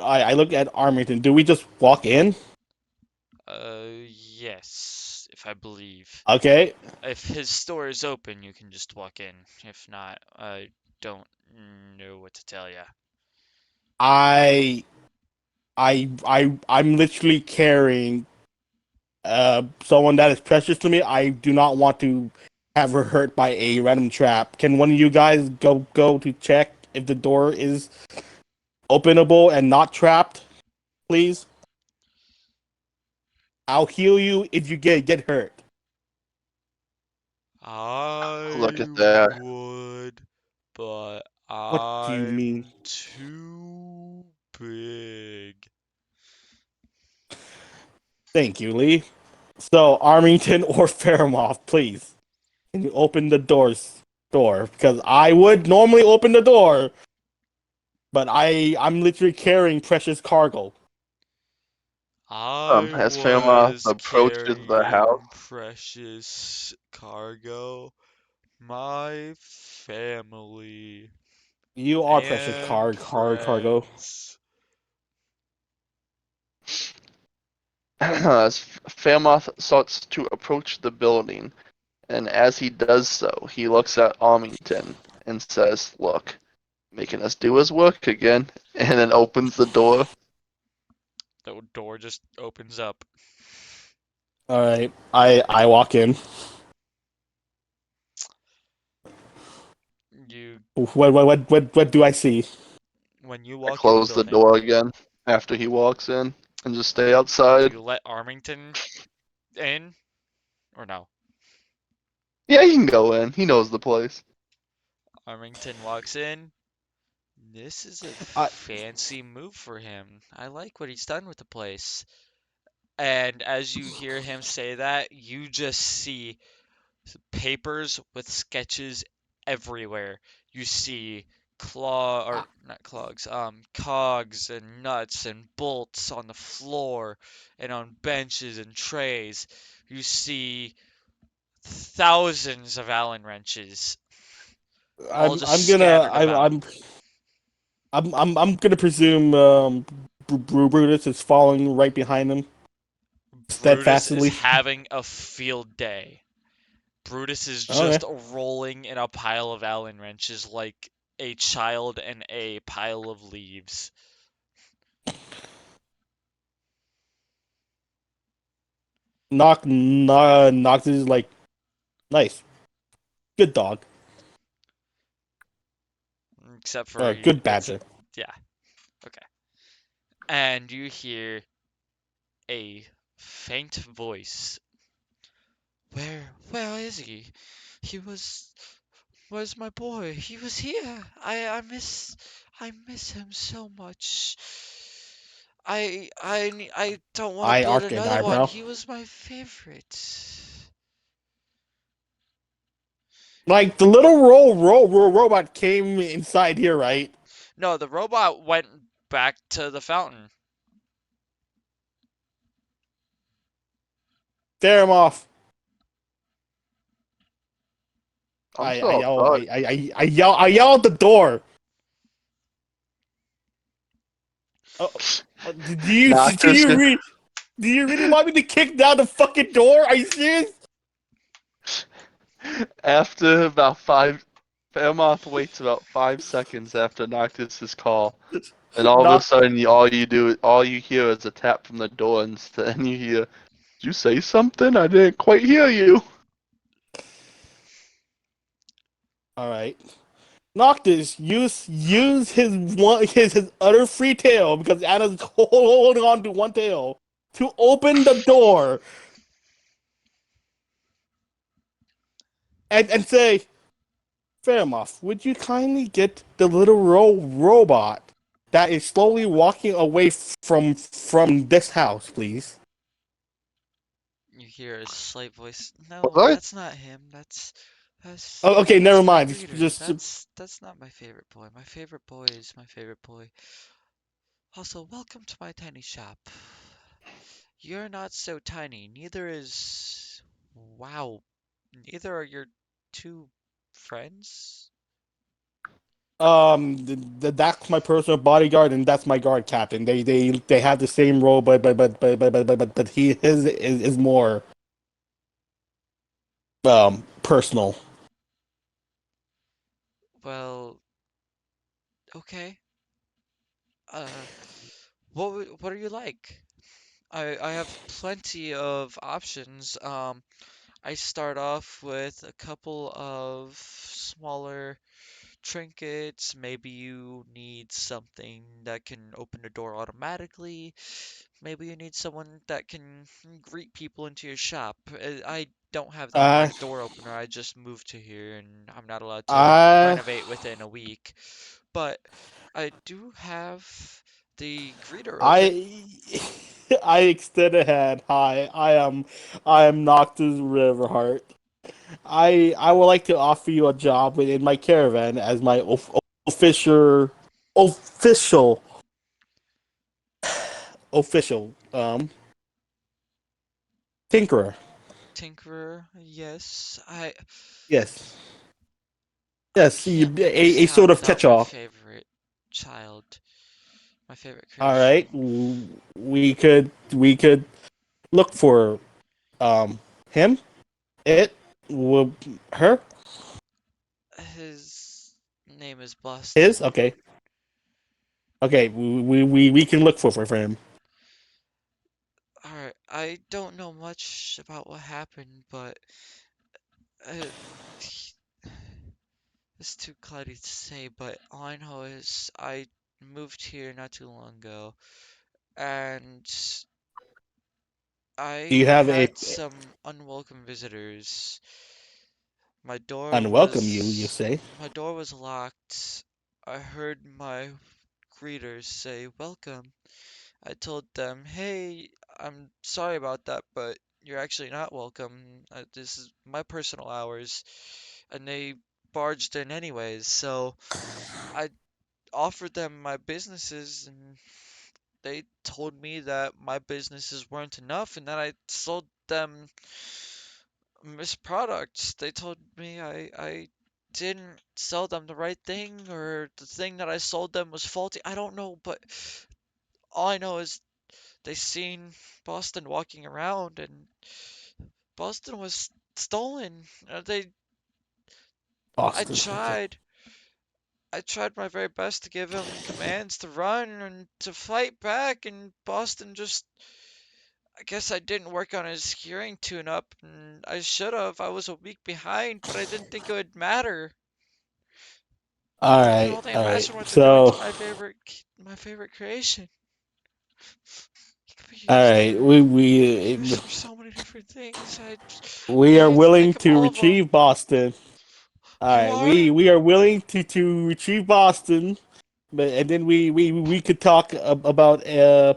I look at Armington. Do we just walk in? Yes, if I believe. Okay. If his store is open, you can just walk in. If not, I don't know what to tell ya. I I'm literally carrying someone that is precious to me. I do not want to have her hurt by a random trap. Can one of you guys go to check if the door is openable and not trapped, please? I'll heal you if you get hurt. Look I at that. would, but What do you mean? I'm too big. Thank you, Lee. So Armington or Fairmouth, please. Can you open the door? Because I would normally open the door, but I'm literally carrying precious cargo. I As Fairmouth was approaches the house, carrying precious cargo, my family, You are precious and cargo. friends. as Fairmouth starts to approach the building, and as he does so, he looks at Armington and says, "Look, making us do his work again," and then opens the door. The door just opens up. All right, I walk in. You, What do I see? when you I walk in the close the building, door again after he walks in and just stay do outside. you let Armington in or no? Yeah, he can go in. He knows the place. Armington walks in. This is a I fancy move for him. I like what he's done with the place. And as you hear him say that, you just see papers with sketches everywhere. You see or not clogs, cogs and nuts and bolts on the floor and on benches and trays. You see thousands of Allen wrenches, all I'm just I'm gonna scattered about. I'm gonna presume Brutus is following right behind them Brutus is steadfastly. having a field day. Brutus is Okay. just rolling in a pile of Allen wrenches like a child in a pile of leaves. Knox is like nice, good dog, Except for good it's badger. yeah, okay. And you hear a faint voice. Where is he? He was Where's my boy? He was here. I miss him so much. I don't want to I get arc an another one. eyebrow. He was my favorite. Like the little roll robot came inside here, right? No, the robot went back to the fountain. Tear him off. I'm I still yell. outside. I yell at the door. Oh, do Noctis, you do you really want me to kick down the fucking door? Are you serious? after about 5, Fairmoth waits about 5 seconds after Noctis's call, and all of a Knock. sudden, all you hear is a tap from the door, and then you hear, "Did you say something? I didn't quite hear you." All right. Noctis, use his utter free tail because Anna's holding on to one tail to open the door and say, Fairmoth, would you kindly get the little robot that is slowly walking away from this house, please? You hear a slight voice. No, What? that's not him. That's Oh, okay, that's never my mind. greeter. Just That's not my favorite boy. My favorite boy is my favorite boy. Also, welcome to my tiny shop. You're not so tiny. Neither is. Wow. Neither are your two friends? that's my personal bodyguard and that's my guard captain. They have the same role, but he is more personal. Well, okay. Uh, what are you like? I have plenty of options. I start off with a couple of smaller trinkets. Maybe you need something that can open the door automatically. Maybe you need someone that can greet people into your shop. I don't have the Uh, online door opener. I just moved to here and I'm not allowed to I renovate within a week. But I do have the greeter open. I I extend a hand. Hi, I am Noctis Riverheart. I would like to offer you a job within my caravan as my official official official tinkerer. Tinkerer, yes. Yes, I yes, can't leave this a town sort of without my catch-all. favorite child, my favorite All right, creation. we could look for um him, it, her, His name is his. Boston. Okay, okay, we can look for him. Alright, I don't know much about what happened, but uh, it's too cloudy to say, but all I know is I moved here not too long ago, and Do I you have a had some unwelcome visitors. My door unwelcome you was say? my door was locked. I heard my greeters say welcome. I told them, "Hey, I'm sorry about that, but you're actually not welcome. This is my personal hours." And they barged in anyways, so I offered them my businesses, and they told me that my businesses weren't enough and that I sold them misproducts. They told me I didn't sell them the right thing, or the thing that I sold them was faulty. I don't know, but all I know is they seen Boston walking around, and Boston was stolen. I Boston. Okay. tried. I tried my very best to give him commands to run and to fight back, and Boston just. I guess I didn't work on his hearing tune-up, and I should have. I was a week behind, but I didn't think it would matter. I can only All right. imagine what they're doing to So, my favorite creation. He could be all used right, for so many different things. I we are need to willing think of to all of them. retrieve Boston. All You right, are? we are willing to retrieve Boston, but and then we could talk about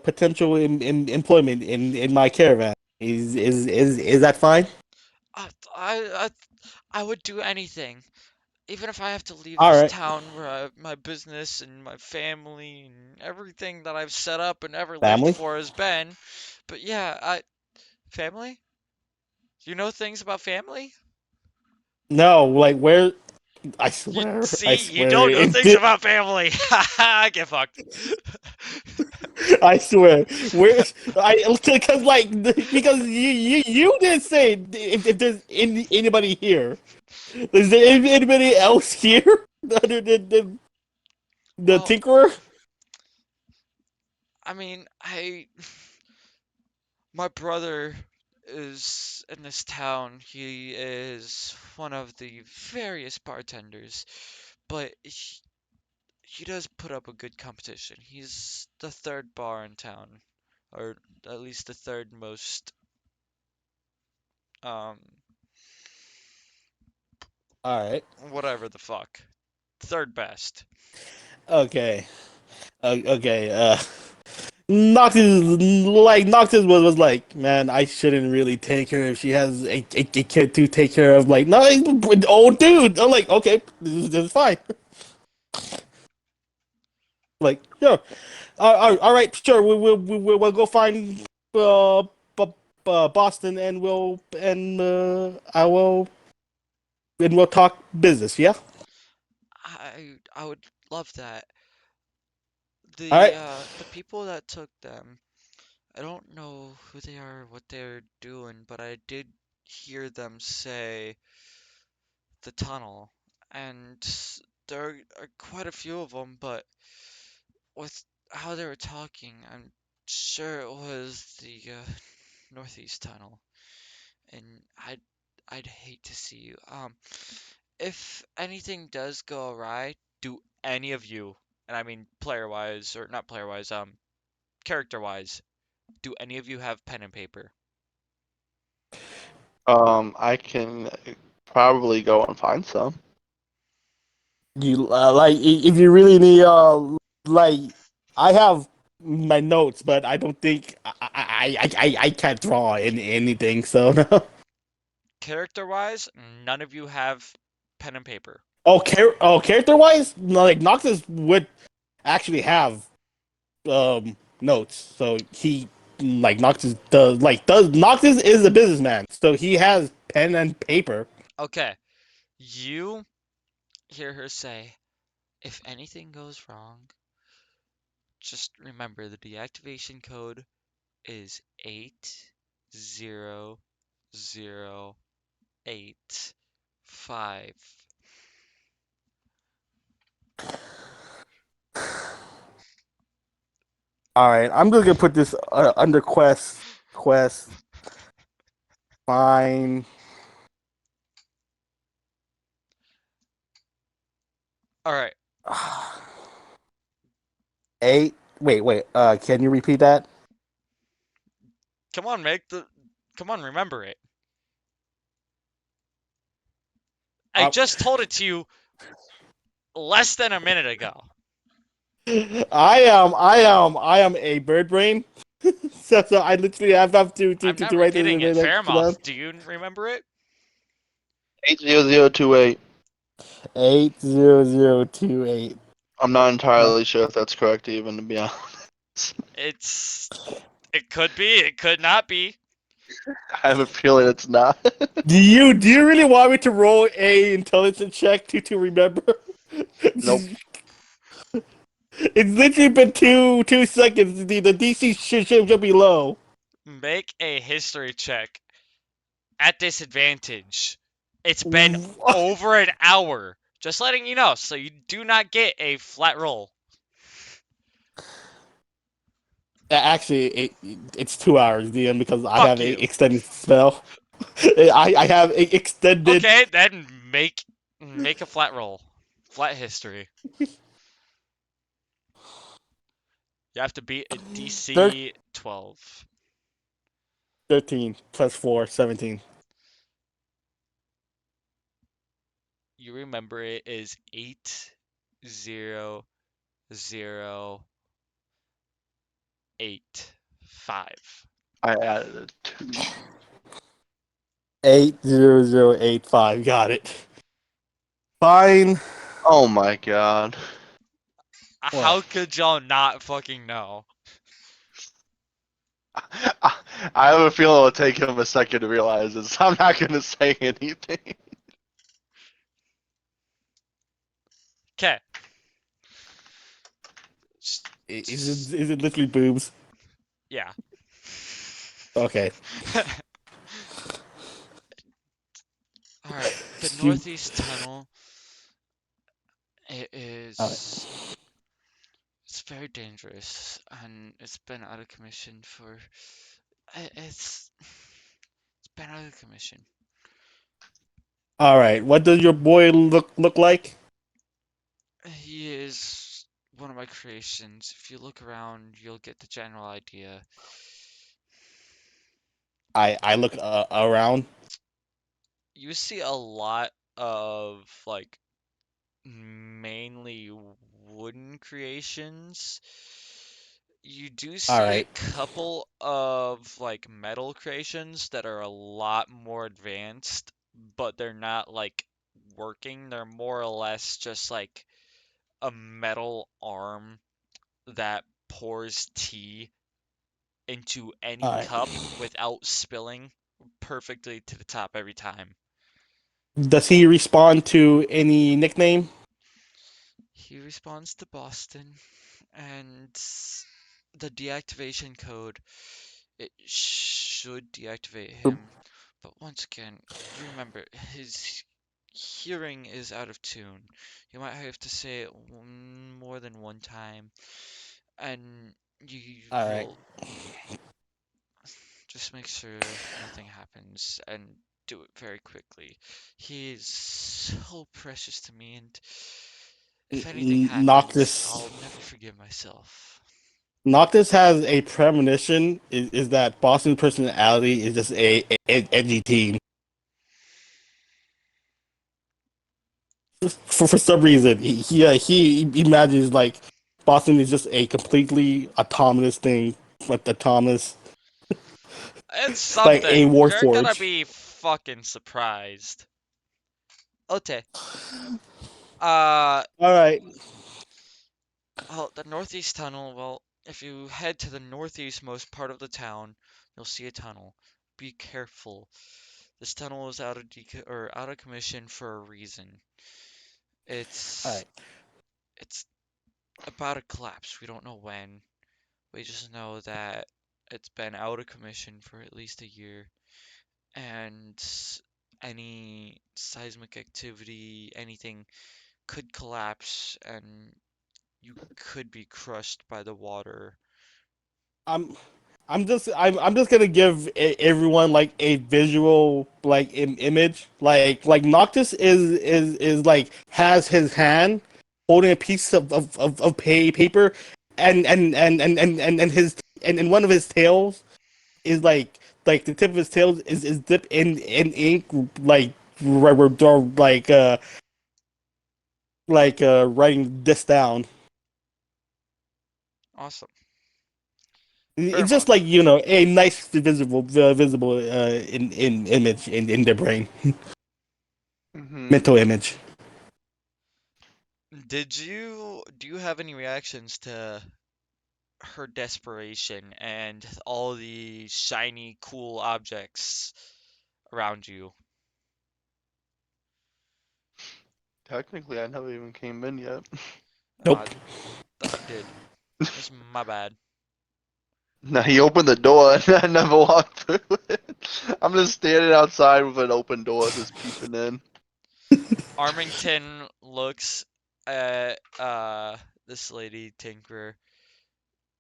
potential employment in my caravan. Is that fine? I, I, I would do anything. Even if I have to leave All this right, town where my business and my family and everything that I've set up and ever lived family. for has been. But yeah, family? You know things about family? No, like where? You I see, you swear, don't know things about family. I get fucked. I swear. Where? Because like because you didn't say if there's anybody here. Is there anybody else here other than the Well, Tinkerer? I mean, my brother is in this town. He is one of the various bartenders, but he does put up a good competition. He's the third bar in town, or at least the third most, um, All right. whatever the fuck. Third best. Okay. Okay. Noctis Noctis was like, man, I shouldn't really take her if she has a kid to take care of. Like, no, old dude. I'm like, okay, this is fine. Like, yeah, all right, sure. We'll go find uh, Boston, and I will, and we'll talk business. Yeah. I would love that. All right. The people that took them, I don't know who they are, what they're doing, but I did hear them say the tunnel, and there are quite a few of them, but with how they were talking, I'm sure it was the northeast tunnel, and I'd hate to see you. If anything does go awry, do any of you, and I mean player-wise, or not player-wise, character-wise, do any of you have pen and paper? I can probably go and find some. You like if you really need like I have my notes, but I don't think I can't draw in anything. So no. Character-wise, none of you have pen and paper. Character wise, like Noctis would actually have notes. So he like Noctis is a businessman, so he has pen and paper. Okay, you hear her say, if anything goes wrong, just remember the deactivation code is 80085. All right, I'm just gonna put this under quest. Fine. All right, Eight. Wait. Can you repeat that? come on, come on, remember it. I Uh, just told it to you less than a minute ago. I am a bird brain. So I literally have I'm to never write this getting it. down. Fairmouth, do you remember it? 80028. 80028. I'm not entirely sure if that's correct, even to be honest. It could be, it could not be. I have a feeling it's not. Do you really want me to roll a intelligence check to remember? Nope. It's literally been two seconds. The DC should be low. Make a history check at disadvantage. It's been over an hour. Just letting you know, so you do not get a flat roll. Actually, it's 2 hours, DM, because I Fuck have you. a extended spell. I have a extended. Okay, then make a flat roll. Flat history. You have to beat a DC 12. 13 plus 4, 17. You remember it is 80085. I added a 2. 80085. Got it. Fine. Oh my god. How What? could y'all not fucking know? I have a feeling it'll take him a second to realize this. I'm not going to say anything. Okay. Is it literally boobs? Yeah. Okay. Alright, the You- northeast tunnel. It is. It's very dangerous, and it's been out of commission for. It's been out of commission. All right. What does your boy look like? He is one of my creations. If you look around, you'll get the general idea. I look around. You see a lot of like mainly wooden creations. You do All see a right. couple of like metal creations that are a lot more advanced, but they're not like working. They're more or less just like a metal arm that pours tea into any All right. cup without spilling perfectly to the top every time. Does he respond to any nickname? He responds to Boston, and the deactivation code, it should deactivate him. But once again, you remember, his hearing is out of tune. You might have to say it more than one time, and you All right. will just make sure nothing happens and do it very quickly. He is so precious to me, and if anything happens, Noctis. I'll never forgive myself. Noctis has a premonition is that Boston's personality is just a edgy teen. For some reason, he imagines like Boston is just a completely autonomous thing, like autonomous, It's like a something. You're gonna warforge. be fucking surprised. Okay. Uh, All right. well, the northeast tunnel, well, if you head to the northeastmost part of the town, you'll see a tunnel. Be careful. This tunnel is out of commission for a reason. All It's right. it's about to collapse. We don't know when. We just know that it's been out of commission for at least a year, and any seismic activity, anything could collapse, and you could be crushed by the water. I'm I'm just gonna give everyone like a visual like image, like Noctis is like has his hand holding a piece of paper, and his and one of his tails is like the tip of his tail is dipped in ink, like like writing this down. Awesome. Very It's well. just like a nice visible in image in their brain, Hmm. mental image. do you have any reactions to her desperation and all the shiny, cool objects around you? Technically, I never even came in yet. Ah, Nope. thought you did. That's my bad. Now he opened the door and I never walked through it. I'm just standing outside with an open door, just peeping in. Armington looks at this lady Tinkerer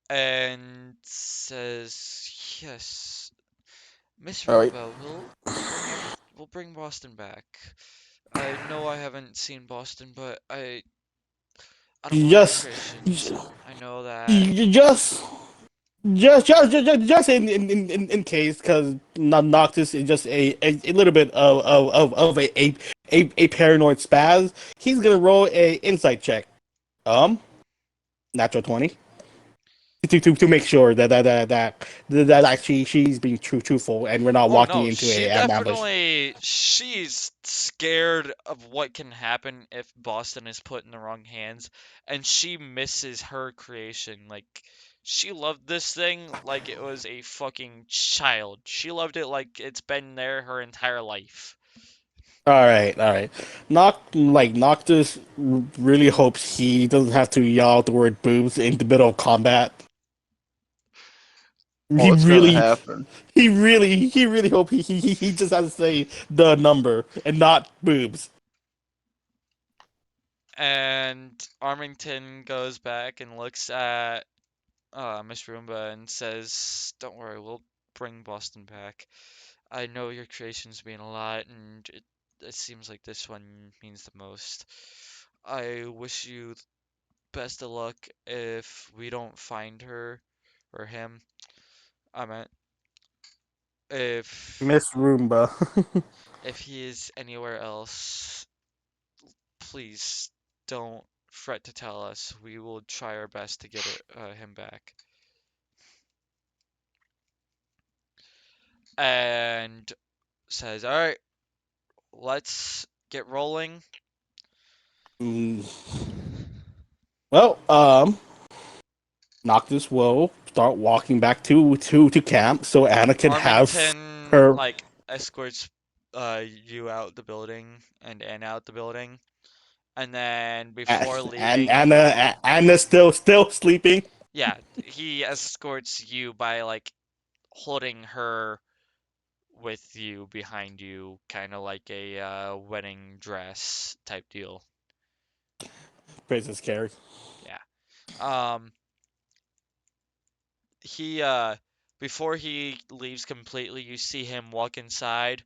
and says, "Yes, Miss All right. Roomba, we'll bring Boston back. I know I haven't seen Boston, but I don't want your Just, creations. I know that." just, just in case, because Noctis is just a little bit of a paranoid spaz. He's gonna roll a insight check. Natural 20. To make sure that actually she's being truthful and we're not Oh walking no, into a ambush. she's scared of what can happen if Boston is put in the wrong hands, and she misses her creation. Like, she loved this thing like it was a fucking child. She loved it like it's been there her entire life. All right. Noctis really hopes he doesn't have to yell out the word boobs in the middle of combat. Oh, He it's gonna really, happen. he really hope he just has to say the number and not boobs. And Armington goes back and looks at Miss Roomba and says, "Don't worry, we'll bring Boston back. I know your creations mean a lot, and it seems like this one means the most. I wish you best of luck if we don't find her or him. I meant if Miss Roomba. if he is anywhere else, please don't fret to tell us. We will try our best to get him back." And says, "All right, let's get rolling." Mm, well, Noctis will start walking back to camp so Anna can have Armington her like escorts you out the building and Anna out the building, and then before and leaving, Anna's still sleeping. yeah, he escorts you by like holding her with you behind you, kind of like a wedding dress type deal. Princess Carrie. Yeah. Um, he before he leaves completely, you see him walk inside,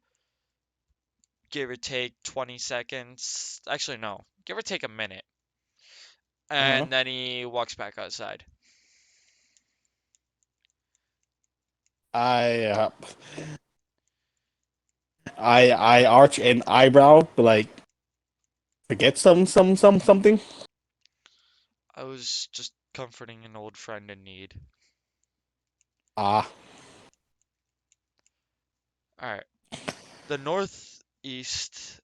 give or take 20 seconds. Actually, no, give or take a minute. Uh-huh. And then he walks back outside. I uh, I arch an eyebrow, but like forget something. I was just comforting an old friend in need. Ah, Alright. The northeast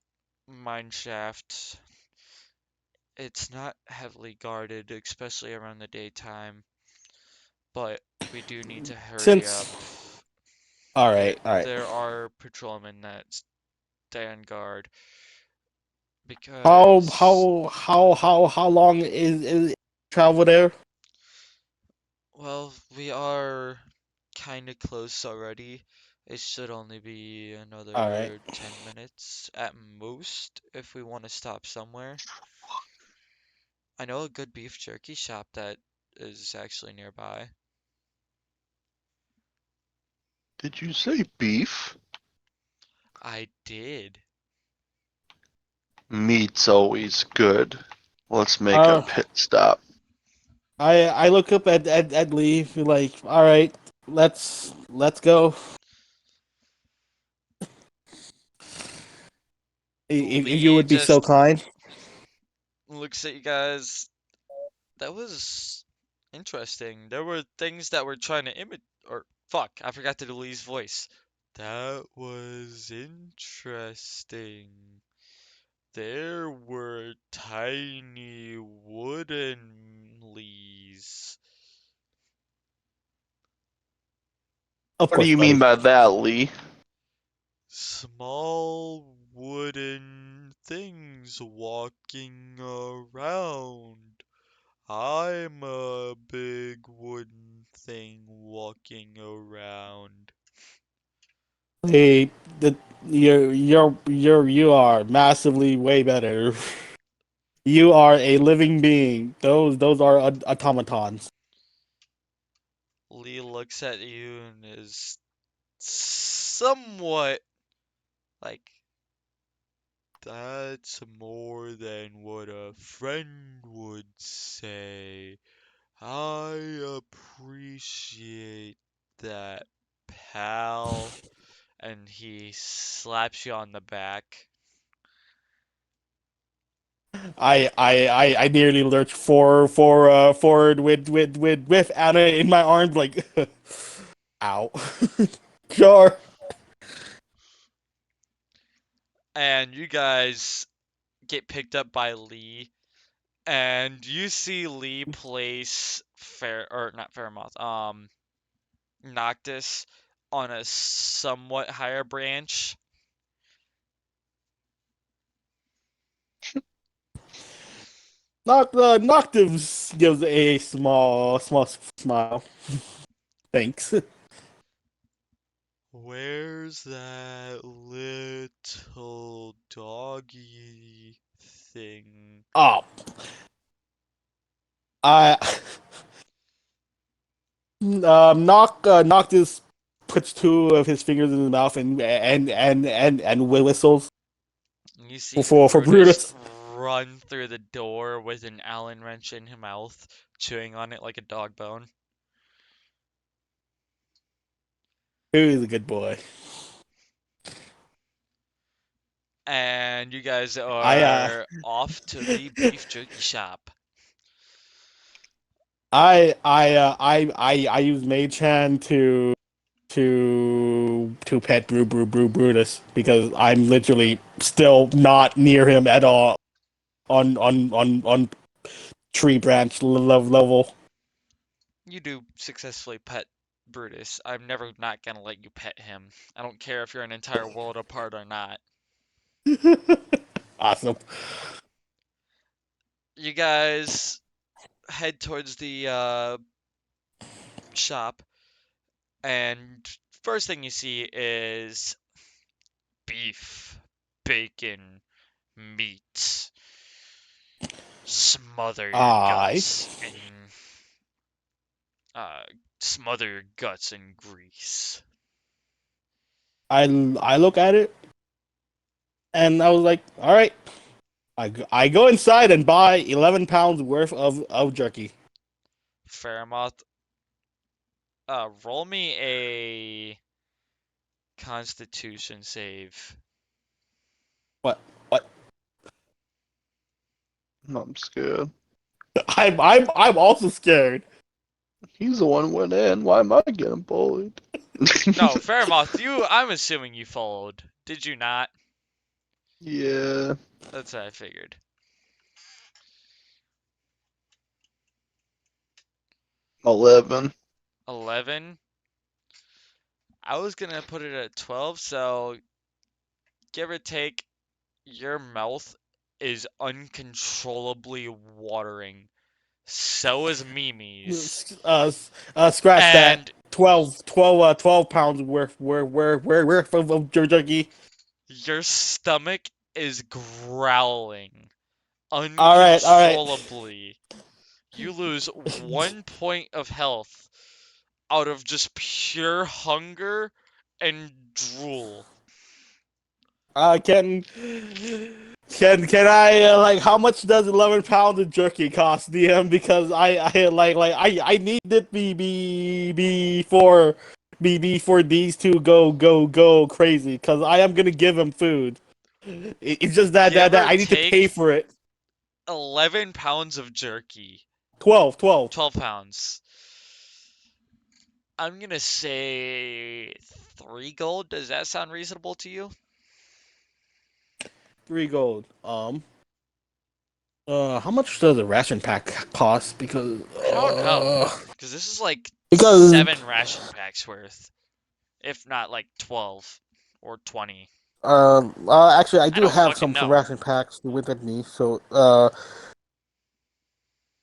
mine shaft, it's not heavily guarded, especially around the daytime, but we do need to hurry up. since There, all right. there are patrolmen that stay on guard How because, how how long is travel there? well, we are kind of close already. It should only be All right. another 10 minutes at most if we want to stop somewhere. I know a good beef jerky shop that is actually nearby. Did you say beef? I did. Meat's always good. Let's make a Uh, pit stop. I look up at Lee, be like, all right, let's go. If you Lee would be so just kind. looks at you guys. That was interesting. There were things that were trying to imitate, or fuck, I forgot to do Lee's voice. That was interesting. There were tiny wooden lees. Of What do course, you mean buddy. by that, Lee? Small wooden things walking around. I'm a big wooden thing walking around. Hey, you are massively way better. You are a living being. Those are automatons. Lee looks at you and is somewhat like, that's more than what a friend would say. I appreciate that, pal. And he slaps you on the back. I nearly lurched forward with Anna in my arms, like, ow. Sure. And you guys get picked up by Lee. And you see Lee place or not Fairmouth, Noctis on a somewhat higher branch. Noctives gives a small smile. Thanks. Where's that little doggy thing? Oh, I Noctis puts two of his fingers in his mouth and whistles You see for Brutus Brutus. run through the door with an Allen wrench in his mouth, chewing on it like a dog bone. He's a good boy. And you guys I are off to the beef jerky shop. I use Mage Hand to pet Brutus because I'm literally still not near him at all on tree branch level. You do successfully pet Brutus. I'm never not gonna let you pet him. I don't care if you're an entire world apart or not. Awesome. You guys head towards the shop, and first thing you see is beef, bacon, meat, smother your I guts in uh, smother your guts in grease. I look at it and I was like, all right. I go inside and buy 11 pounds worth of jerky. Fairmouth, roll me a Constitution save. What? What? I'm scared. I'm also scared. He's the one who went in. Why am I getting bullied? No, Fairmouth, I'm assuming you followed. Did you not? Yeah. That's what I figured. 11. 11. I was gonna put it at 12, so give or take, your mouth is uncontrollably watering. So is Mimi's. Scratch that. And 12 pounds worth of jerky. your stomach is growling All right. uncontrollably. You lose 1 point of health out of just pure hunger and drool. Can I like how much does 11 pounds of jerky cost DM? Because I need it before these two go crazy. Because I am gonna give him food. It's just Give that or I need to pay take for it. 11 pounds of jerky. 12. 12 pounds. I'm gonna say 3 gold. Does that sound reasonable to you? 3 gold. How much does a ration pack cost? I don't know, because this is like Because 7 ration packs worth, if not like 12 or 20. actually, I I do don't have fucking some know. ration packs with me. So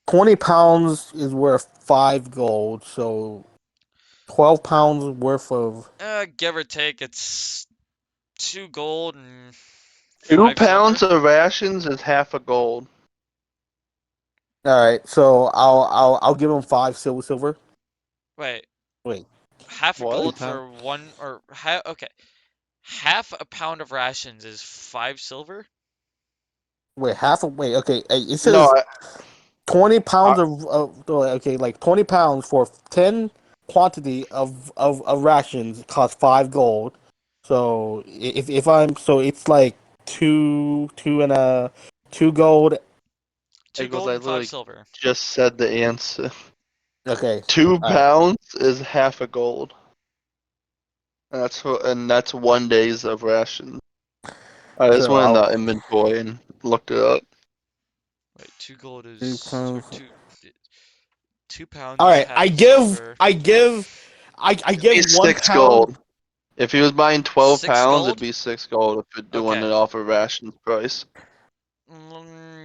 20 pounds is worth 5 gold. So 12 pounds worth of. Give or take, it's 2 gold and 2 5 pounds silver. of rations is half a gold. All right, so I'll give him 5 silver. Wait, Wait, half a What? gold 2 pounds. for one or okay. Half a pound of rations is 5 silver? Wait, half of wait. Okay, it No, says 20 pounds I, okay, like 20 pounds for 10 quantity of rations cost 5 gold. So if I'm so it's like two and a 2 gold. 2 Eagles, gold I and 5 literally silver. just said the answer. Okay, 2 all right. pounds is half a gold. And that's 1 day's of rations. I just So went in I'll the inventory and looked it up. Wait, 2 gold two is or pounds. 2 pounds All is right, half a silver. I It'd be give one 6 gold. pound. If he was buying 12 6 pounds, it'd gold? be 6 gold if you're doing Okay. it off of rations price.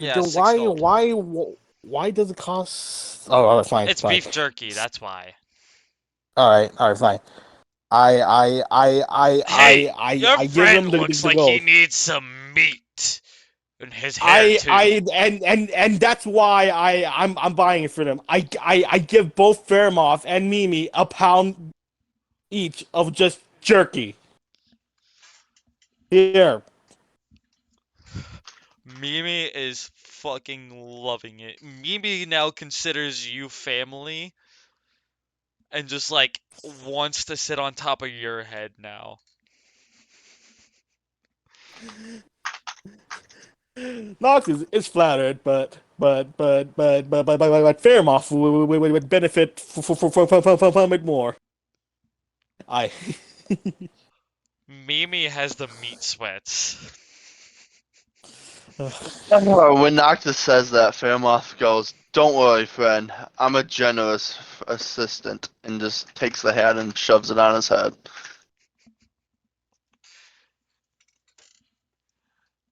Yeah, Then 6 gold. why does it cost? Oh, all right, fine, It's fine. beef jerky, that's why. All right, fine. Hey, your I give friend him looks the like he gold. needs some meat. And his hair too. And that's why I'm buying it for them. I give both Fairmoth and Mimi a pound each of just jerky. Here. Mimi is fucking loving it. Mimi now considers you family and just like wants to sit on top of your head now. Nox is flattered, but Fairmoth would benefit from it more. I. Mimi has the meat sweats. When Noctis says that, Fairmoth goes, "Don't worry, friend. I'm a generous assistant," and just takes the hat and shoves it on his head.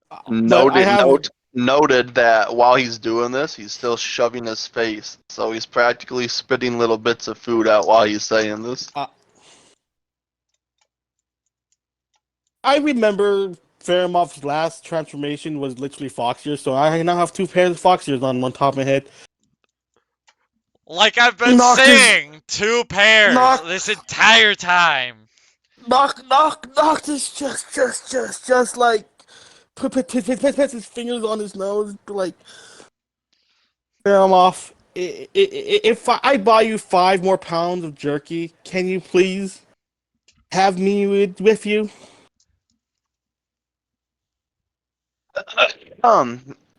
But I have Noted that while he's doing this, he's still shoving his face, so he's practically spitting little bits of food out while he's saying this. I remember Fairmoth's last transformation was literally fox ears, so I now have 2 pairs of fox ears on one top of my head. Like I've been Noctis, saying, 2 pairs Noct, this entire time. Noctis just like put his fingers on his nose, like Fairmoth. If I buy you 5 more pounds of jerky, can you please have me with you?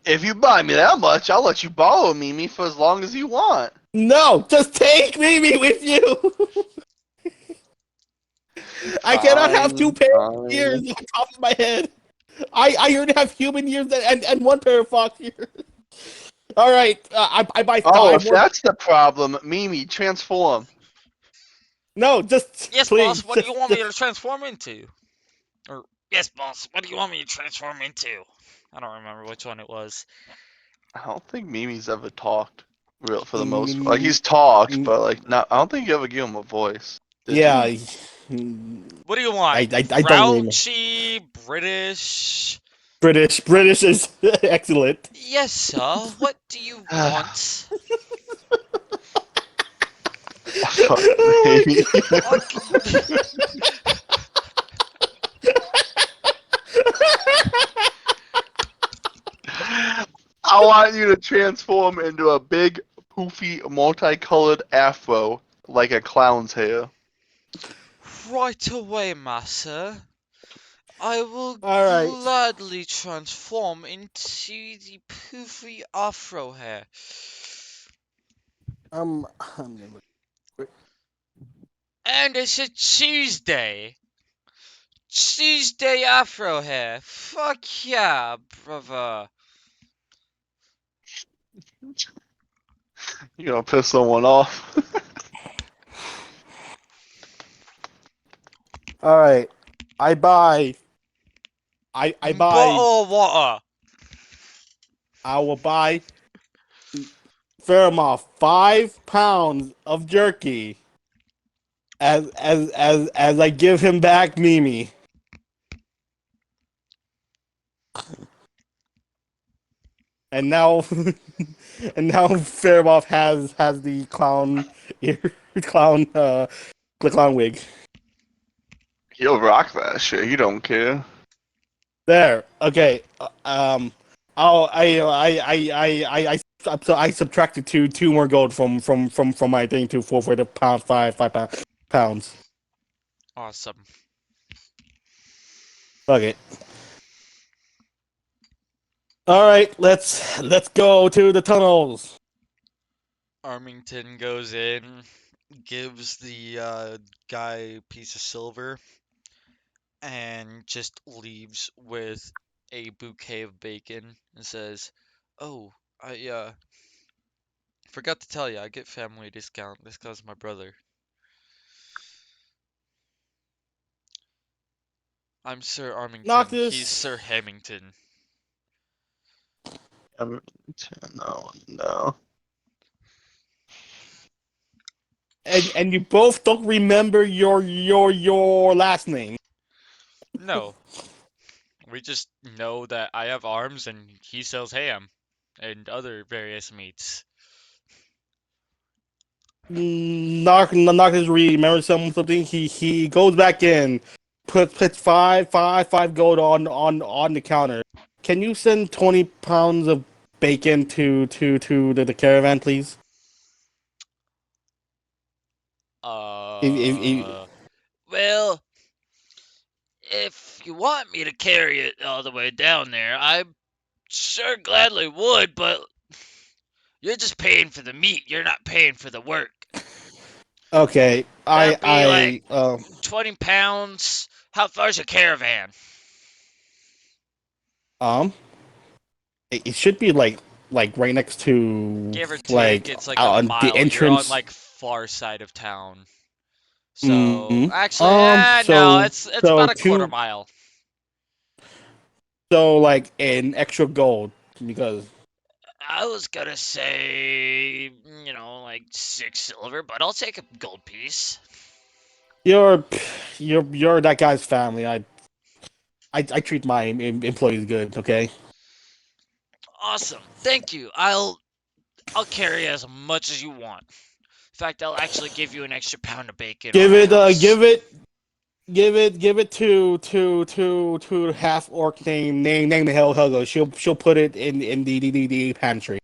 If you buy me that much, I'll let you borrow Mimi for as long as you want. No, just take me with you. I cannot have two Fine, pairs of ears fine. on top of my head. I already have human ears and 1 pair of fox ears. All right, I buy Oh, five if more. that's the problem, Mimi, transform. No, just Yes, boss, please, what do you want me to transform into? Or, yes, boss, what do you want me to transform into? I don't remember which one it was. I don't think Mimi's ever talked, real for the most part. Like mm, he's talked, mm, but like not. I don't think you ever give him a voice. Did yeah. you? What do you want? I don't remember. Grouchy, British? British is excellent. Yes, sir. What do you want? Fuck, Oh Mimi. I I want you to transform into a big, poofy, multicolored afro, like a clown's hair. Right away, master. I will All right. gladly transform into the poofy afro hair. I'm gonna And it's a Tuesday. Tuesday afro hair. Fuck yeah, brother. You gonna piss someone off? All right, I buy. I buy. Bottle of water. I will buy Fairmont 5 pounds of jerky as I give him back Mimi. And now and now Fairmont has the clown ear clown the clown wig. He'll rock that shit. He don't care. There. Okay. I'll so I subtracted two more gold from my thing to for the pound pounds. Awesome. Fuck it. All right, let's go to the tunnels. Armington goes in, gives the guy a piece of silver, and just leaves with a bouquet of bacon and says, "Oh, I forgot to tell you, I get family discount. This guy's my brother. I'm Sir Armington. He's Noctis, Sir Hamington." No, no. and you both don't remember your last name. No, we just know that I have arms and he sells ham and other various meats. Noctis remembers something. He goes back in, puts five gold on the counter. Can you send 20 pounds of bacon to the caravan, please? If Well, if you want me to carry it all the way down there, I sure gladly would, but you're just paying for the meat. You're not paying for the work. okay, That'd be like I 20 pounds. How far's your caravan? um it should be like right next to Give or take, like it's like a on the mile. You're on entrance. like far side of town. So Mm-hmm. actually, no, So it's about a quarter two, mile. so like an extra gold because I was gonna say, like 6 silver, but I'll take a gold piece. you're you're that guy's family. I treat my employees good. Okay, Awesome, thank you. I'll carry as much as you want. In fact, I'll actually give you an extra pound of bacon on give the it house. give it to half orc name the hell Helga. She'll put it in the pantry.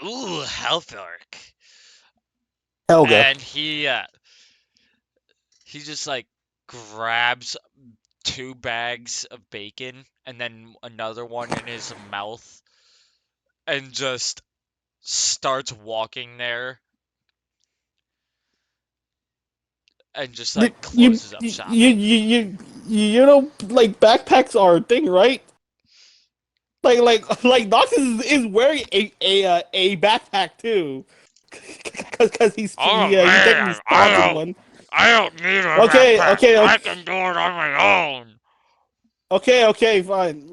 Ooh, Healthork. Helga. And he just like grabs 2 bags of bacon and then another one in his mouth and just starts walking there and just like You closes up you shop. you know like backpacks are a thing, right? Like Knox is wearing a backpack too, because Oh he technically man, started one. I don't need a Okay, backpack. okay, I okay, can do it on my own. okay, fine.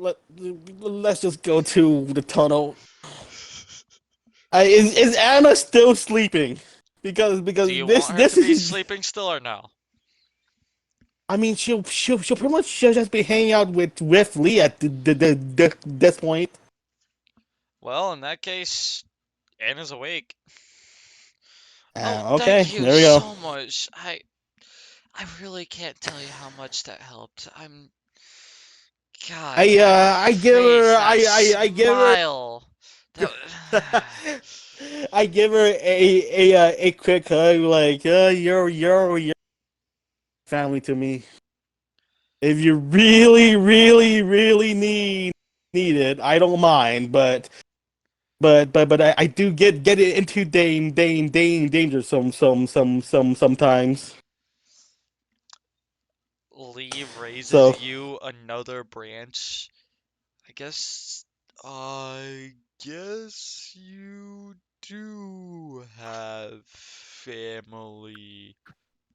Let's just go to the tunnel. Is Anna still sleeping? Do Because you want her this to be is. sleeping still or no? I mean, she'll pretty much just be hanging out with Lee at this point. Well, in that case, Anna's awake. Oh, thank Okay, you there we go. so much. I really can't tell you how much that helped. God, that I give face, her that I give her smile. That I give her a quick hug like you're family to me. If you really need it, I don't mind, but I do get it into danger sometimes. Lee raises So you another branch. I guess I guess you do have family.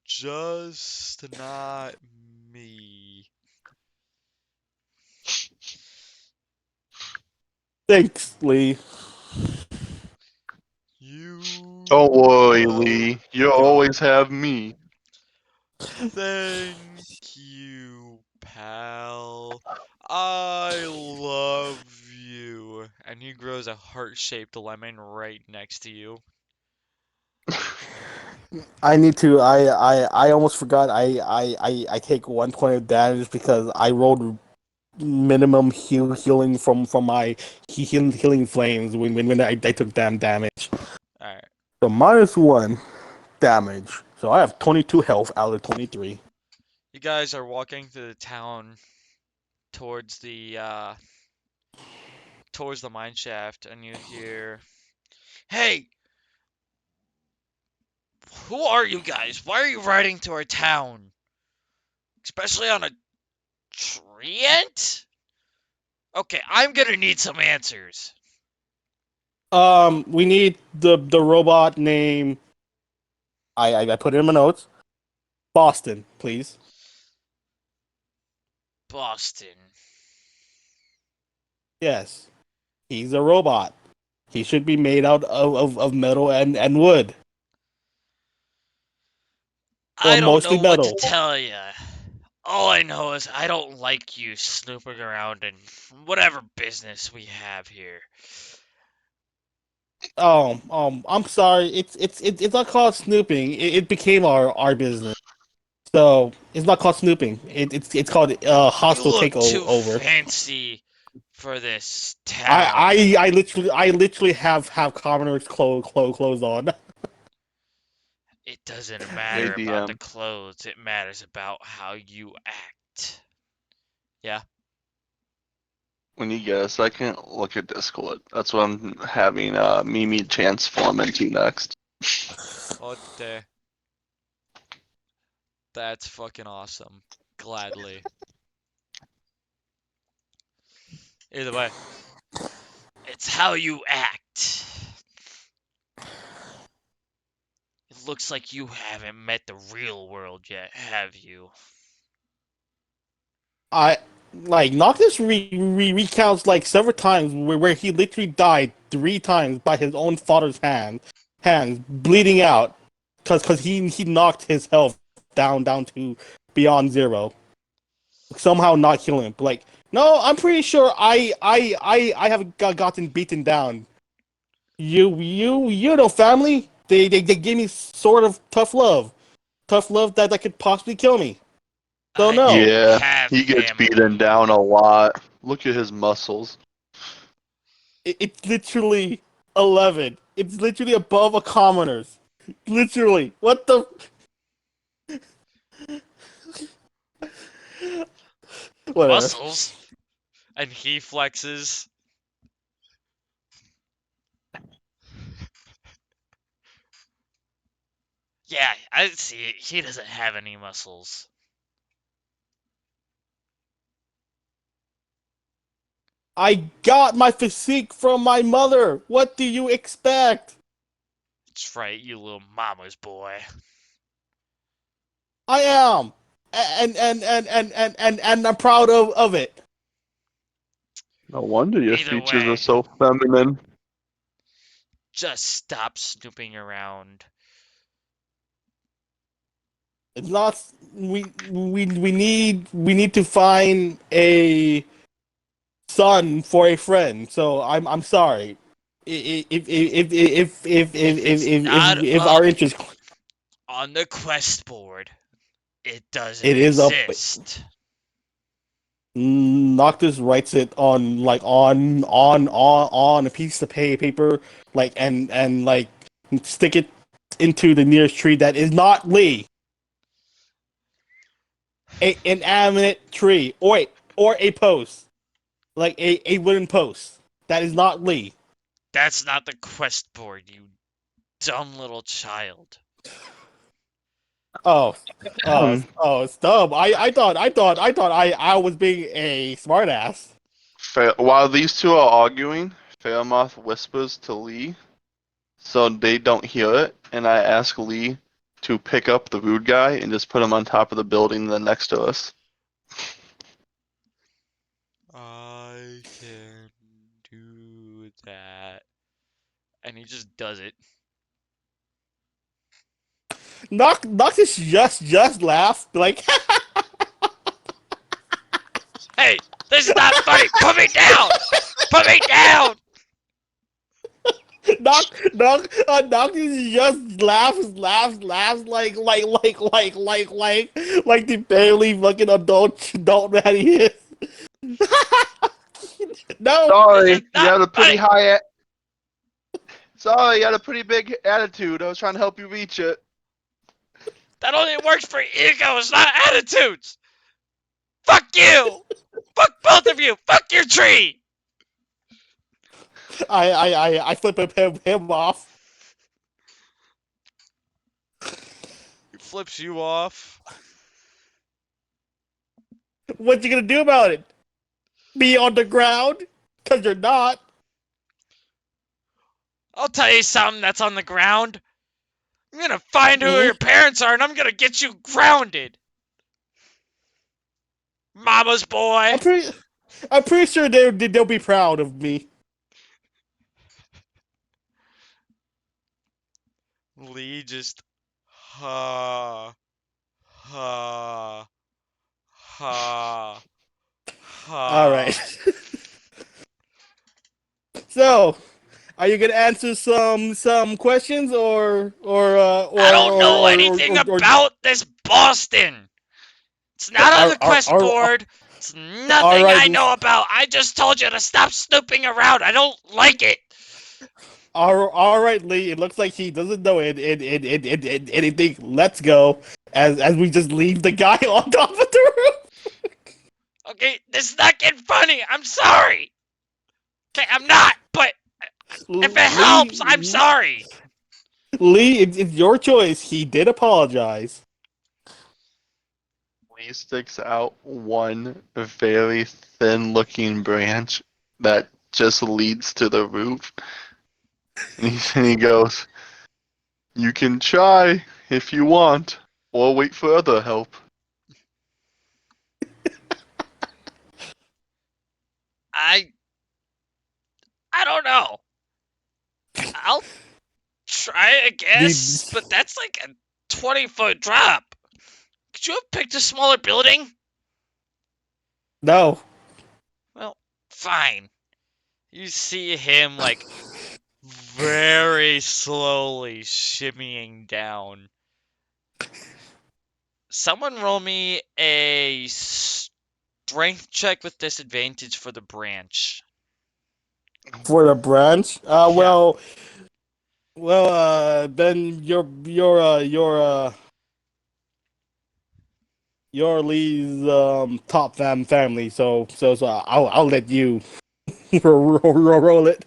Just not me. Thanks, Lee. You Don't worry, welcome. Lee. You'll always have me. Thank you, pal. I love you. And he grows a heart-shaped lemon right next to you. I need to. I almost forgot. I take 1 point of damage because I rolled minimum healing from my healing flames when I took damage. Alright. So -1 damage. So I have 22 health out of 23. You guys are walking through the town towards the mine shaft, and you hear, "Hey, who are you guys? Why are you riding to our town? Especially on a treant? Okay, I'm gonna need some answers." We need the robot name. I put it in my notes. Boston, please. Boston. Yes, he's a robot. He should be made out of metal and wood. Or I don't mostly know what to metal. tell you. All I know is I don't like you snooping around in whatever business we have here. I'm sorry. It's not called snooping. It became our business. So it's not called snooping. It's called You hostile look too takeover. fancy for this town. I literally have commoners clothes on. It doesn't Hey, matter about the DM. clothes, it matters about how you act. Yeah? When you get a second, look at Discord. That's what I'm having Mimi transform into next. What the? That's fucking awesome. Gladly. Either way, it's how you act. It looks like you haven't met the real world yet, have you? I like Noctis recounts like several times where he literally died 3 times by his own father's hands bleeding out because he knocked his health down to beyond 0. Somehow not killing him. Like, no, I'm pretty sure I have gotten beaten down. You know, family. They gave me sort of tough love that could possibly kill me. So I no, don't Yeah, have he gets beaten family. down a lot. Look at his muscles. it's literally 11. It's literally above a commoner's. Literally, what the? Whatever. Muscles? And he flexes. Yeah, I see it. He doesn't have any muscles. I got my physique from my mother. What do you expect? That's right, you little mama's boy. I am, and I'm proud of it. No wonder your Either features are way, so feminine. just stop snooping around. It's not. We need to find a son for a friend. So I'm sorry. If it's not If our up interest, on the quest board, it doesn't it is up. exist. Noctis writes it on like on a piece of paper, like and like stick it into the nearest tree that is not Lee. An inanimate tree, or a post, like a wooden post that is not Lee. That's not the quest board, you dumb little child. Oh, Hmm. it's dumb. I was being a smartass. While these two are arguing, Fairmoth whispers to Lee so they don't hear it, and I ask Lee to pick up the rude guy and just put him on top of the building then next to us. I can do that. And he just does it. Noctis just laughed like Hey, this is not funny! Put me down! Put me down! Noctis just laughs like the barely fucking adult that he is. No, Sorry, This is you not had a pretty funny. high. Sorry, you had a pretty big attitude. I was trying to help you reach it. That only works for egos, not attitudes! Fuck you! Fuck both of you! Fuck your tree! I flip him off. He flips you off. What you gonna do about it? Be on the ground? Cause you're not. I'll tell you something that's on the ground. I'm gonna find who Mhm. your parents are and I'm gonna get you grounded. Mama's boy. I'm pretty sure they'll be proud of me. Lee just ha ha ha All ha. right. So, are you gonna answer some questions I don't know anything or about this Boston. It's not on the quest are, board. It's all nothing right. I know about. I just told you to stop snooping around. I don't like it. All right, Lee. It looks like he doesn't know anything. Let's go as we just leave the guy on top of the roof. Okay, this is not getting funny. I'm sorry. Okay, I'm not, but if it helps, I'm sorry. Lee, it's your choice. He did apologize. Lee sticks out one very thin-looking branch that just leads to the roof. And he goes, "You can try if you want, or wait for other help." I don't know. I'll try, I guess, but that's like a 20-foot drop. Could you have picked a smaller building? No. Well, fine. You see him, like, very slowly shimmying down. Someone roll me a strength check with disadvantage for the branch. For the branch? Yeah. Then you're Lee's top family, so I'll let you roll it.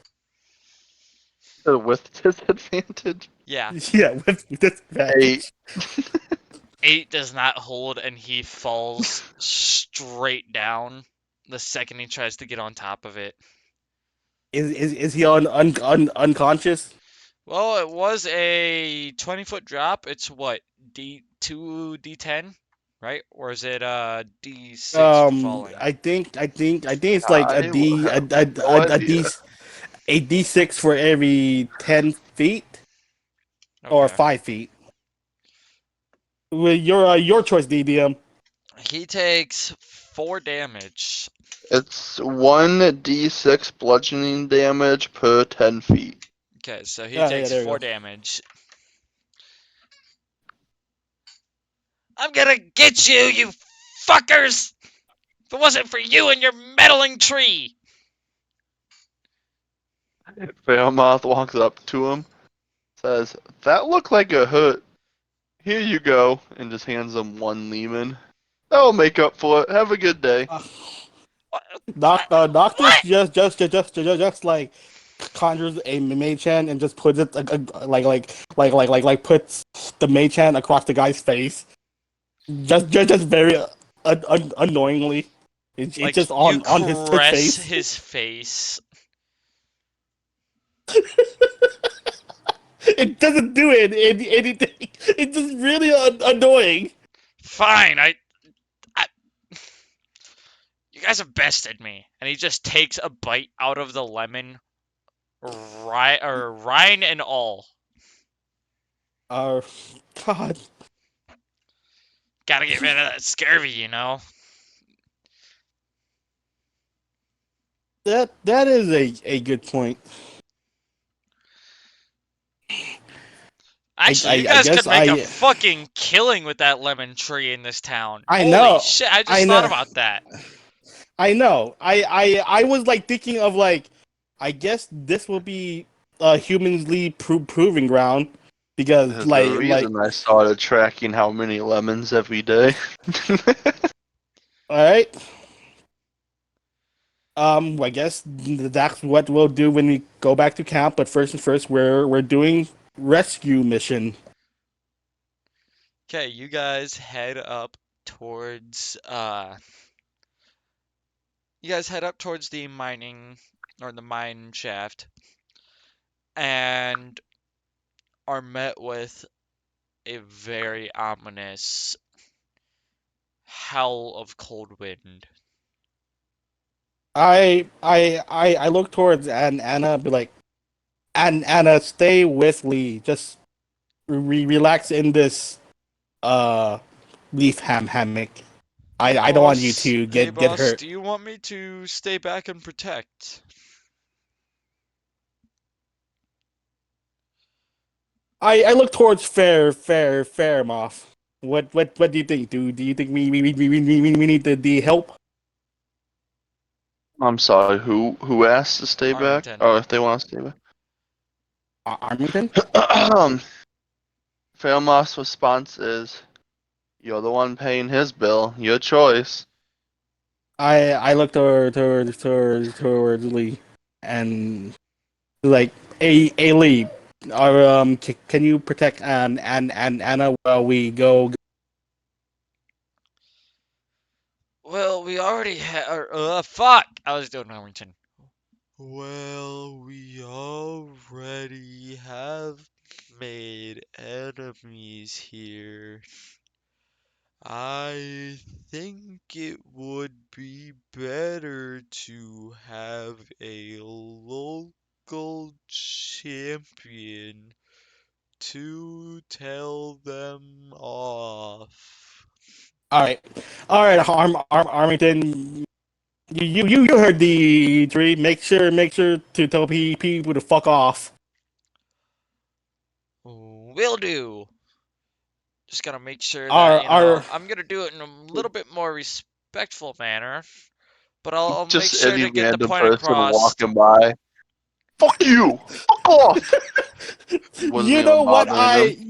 With disadvantage. Yeah. Yeah, with disadvantage. 8 does not hold, and he falls straight down the second he tries to get on top of it. Is he unconscious? Well, it was a 20-foot drop. It's what, D2, D10, right? Or is it D6 for falling? I think it's like I have no a idea. a D6 for every 10 feet or Okay. 5 feet. Well, your choice, DDM. He takes 4 damage. It's 1d6 bludgeoning damage per 10 feet. Okay, so he Yeah, takes there you 4 go. damage. I'm gonna get you, you fuckers! If it wasn't for you and your meddling tree! Fairmoth walks up to him, says, "That looked like a hurt. Here you go," and just hands him one lemon. That'll make up for it. Have a good day. Noctis What? just like conjures a mage hand and just puts it puts the mage hand across the guy's face. Just very annoyingly. It's Like, just you on his caress face. his face. It doesn't do anything. It's just really annoying. Fine, I you guys have bested me. And he just takes a bite out of the lemon, rind and all. Uh, God, Gotta get rid of that scurvy, you know? that is a good point. Actually, you I guys guess could make a fucking killing with that lemon tree in this town. I Holy know. shit, I I just thought know. about that. I know. I was like thinking of like, I guess this will be humans lead proving ground because There's a reason I started tracking how many lemons every day. all right. I guess that's what we'll do when we go back to camp. But first, we're doing rescue mission. Okay, you guys head up towards the mining or the mine shaft and are met with a very ominous howl of cold wind. I look towards Anna, be like, Anna, stay with Lee. Just relax in this leaf hammock. I don't want you to Hey get boss, hurt. do you want me to stay back and protect? I look towards fair Moth. What do you think? Do you think we need the help? I'm sorry, who asked to stay back? Armington. Or if they want to stay back? Armington? Fairmoth's response is, "You're the one paying his bill. Your choice." I look towards Lee, and like a Lee. Can you protect and Anna while we go? Well, we already fuck! I was doing Armington. Well, we already have made enemies here. I think it would be better to have a local champion to tell them off. All right, Armington. You heard the three. Make sure to tell people to fuck off. Will do. Just gotta make sure that, Our I'm gonna do it in a little bit more respectful manner, but I'll make Just sure any to get the random point person across. walking by. Fuck you! Fuck off! Wasn't you even know what bothering them.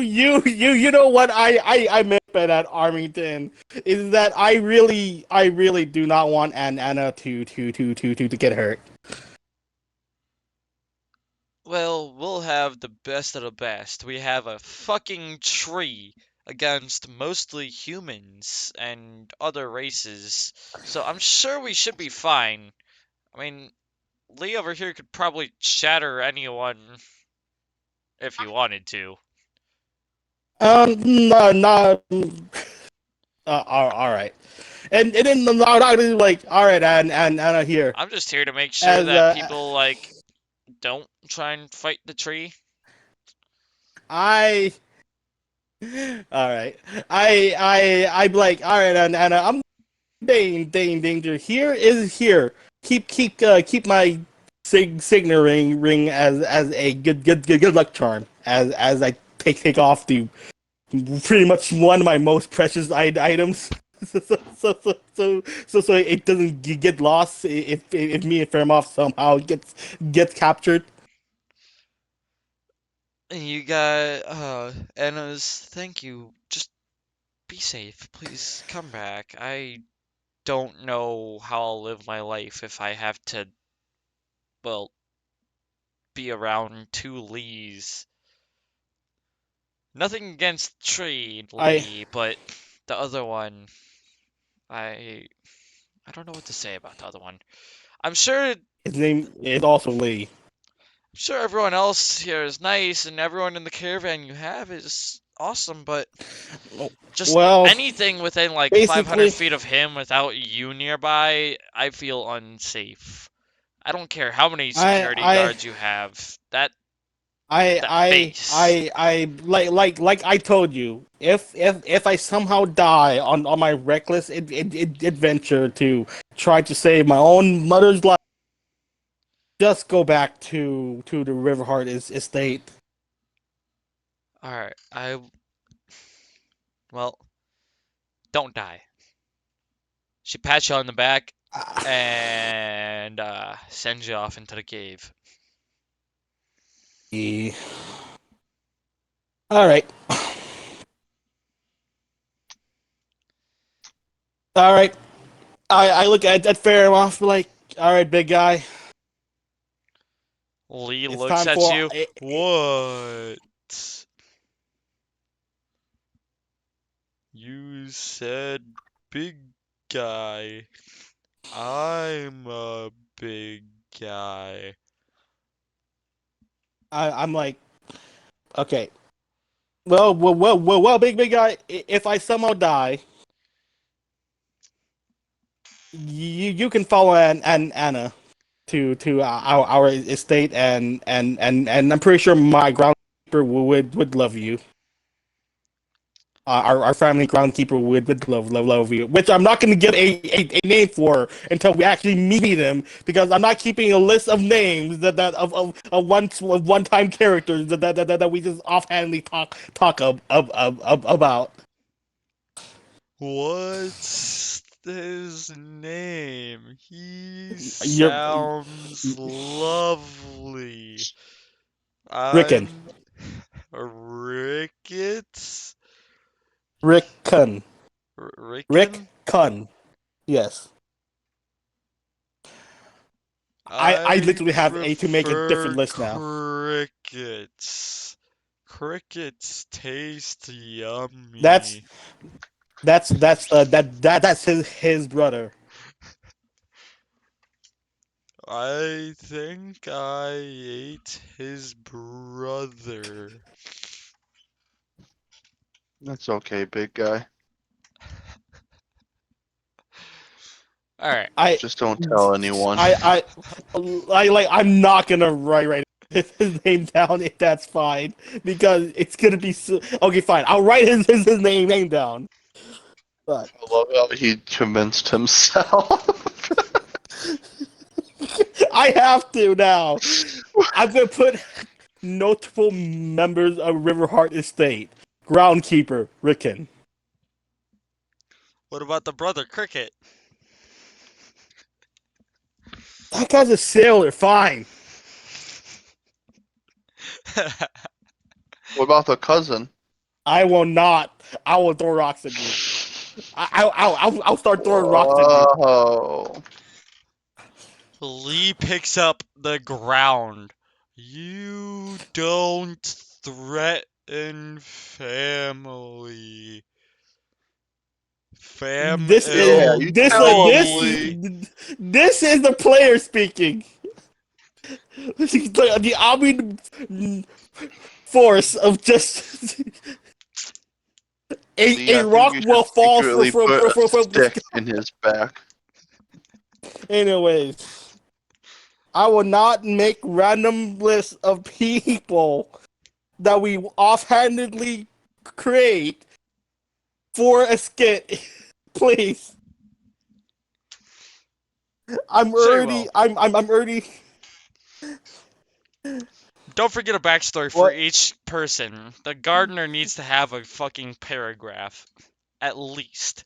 you know what I meant by that, Armington, is that I really do not want Anna to get hurt. Well, we'll have the best of the best. We have a fucking tree against mostly humans and other races, so I'm sure we should be fine. I mean, Lee over here could probably shatter anyone if he wanted to. No, no. All right, and then like, all right, and Anna here I'm just here to make sure as that people, like, don't try and fight the tree. I. All right, I'm like, all right, and I'm danger. Here is here. Keep my signal ring as a good luck charm as I take off the pretty much one of my most precious items. So it doesn't get lost if me and Fairmouth somehow gets captured. You got, Anna's, thank you. Just be safe. Please come back. I don't know how I'll live my life if I have to, well, be around two Lees. Nothing against Tree I Lee, but the other one, I I don't know what to say about the other one. I'm sure His name is also Lee. sure everyone else here is nice and everyone in the caravan you have is awesome, but just Well, anything within like 500 basically, feet of him without you nearby, I feel unsafe. I don't care how many I security I guards you have. That I that I base. I like I told you, if I somehow die on my reckless adventure to try to save my own mother's life, just go back to the Riverheart estate. All right. Well, don't die. She pats you on the back and sends you off into the cave. Yeah. All right, all right. I look at Fairmouth like, all right, big guy, Lee it's looks time at for you. What? You said big guy. I'm a big guy. I'm like, okay. Well, big guy. If I somehow die, you can follow Anna to our estate, and I'm pretty sure my groundskeeper would love you. Our family groundskeeper would love you, which I'm not going to give a name for until we actually meet him, because I'm not keeping a list of names of one time characters that we just offhandedly talk about. What's his name? He You're sounds lovely. Rickon. I'm Ricketts? Rickon. Rick Rickon? Kun. Yes. I I literally have a to make a different prefer list now. crickets. Crickets taste That's yummy. that's his brother. I think I ate his brother. That's okay, big guy. All right. I Just don't tell anyone. I I'm not gonna write his name down if that's fine, because it's gonna be okay. Fine, I'll write his name down. But I love how he convinced himself. I have to now. I'm gonna put notable members of Riverheart Estate. Groundkeeper Rickon. What about the brother Cricket? That guy's a sailor. Fine. What about the cousin? I will not. I will throw rocks at you. I'll start throwing rocks at you. Whoa. Lee picks up the ground. You don't threaten family. Yeah, you tell him, Lee. Family. This is the player speaking. The army force of just Lee, a I think rock you should will fall secretly put a stick in his back. Anyways, I will not make random lists of people that we offhandedly create for a skit. Please. Sure you will. I'm already. Don't forget a backstory for What? each person. The gardener needs to have a fucking paragraph. At least.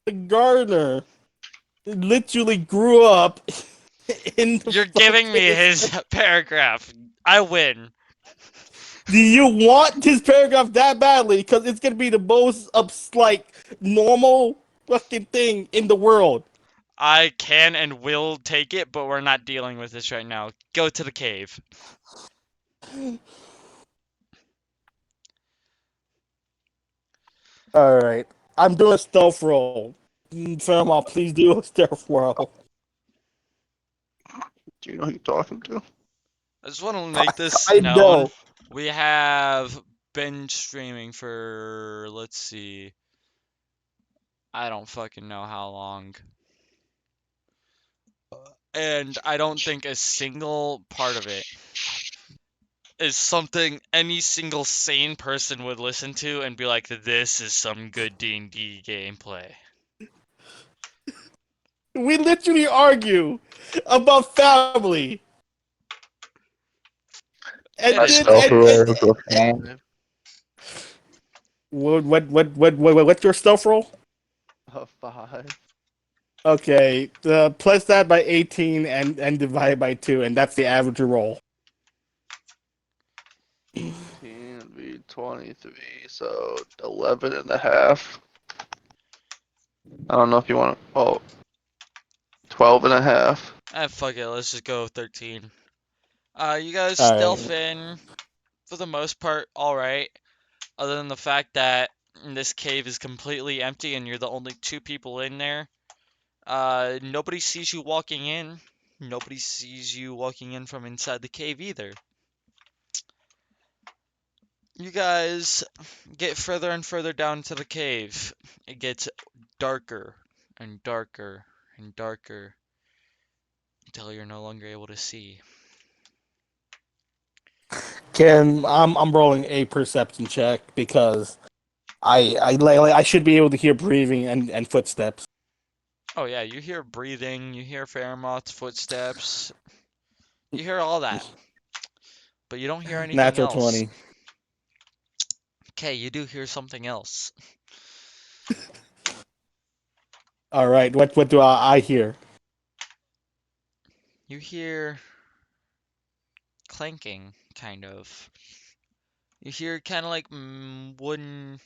The gardener literally grew up in the You're giving me fucking. his paragraph. I win. Do you want his paragraph that badly? Because it's gonna be the most like normal fucking thing in the world. I can and will take it, but we're not dealing with this right now. Go to the cave. All right, I'm doing a stealth roll. Fairmont, please do a stealth roll. Do you know who you're talking to? I just want to make this I known. know. We have been streaming for, let's see, I don't fucking know how long. And I don't think a single part of it is something any single sane person would listen to and be like, this is some good D&D gameplay. We literally argue about family. And It My is then, what stealth it roll is. is a 5. what's your stealth roll? A 5. Okay, plus that by 18 and divide by 2, and that's the average roll. 18 be 23, so 11 and a half. I don't know if you want to. Oh, 12 and a half. Fuck it, let's just go 13. You guys Alright. stealth in, for the most part, alright. Other than the fact that this cave is completely empty and you're the only two people in there. Nobody sees you walking in. Nobody sees you walking in from inside the cave either. You guys get further and further down to the cave. It gets darker and darker and darker until you're no longer able to see. I'm rolling a perception check because I should be able to hear breathing and footsteps. Oh yeah, you hear breathing, you hear Fairmoth's footsteps, you hear all that, but you don't hear anything Natural else. 20. Okay, you do hear something else. Alright, what do I hear? You hear clanking, kind of. You hear kind of like wooden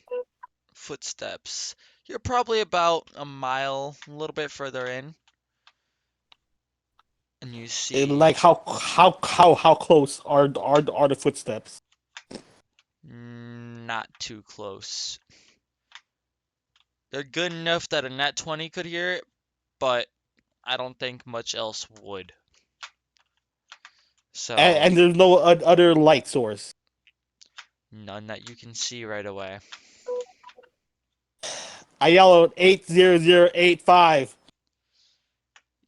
footsteps. You're probably about a mile, a little bit further in, and you see Like how close are the footsteps? not too close. They're good enough that a nat 20 could hear it, but I don't think much else would. So, And there's no other light source. none that you can see right away. I yell out 80085.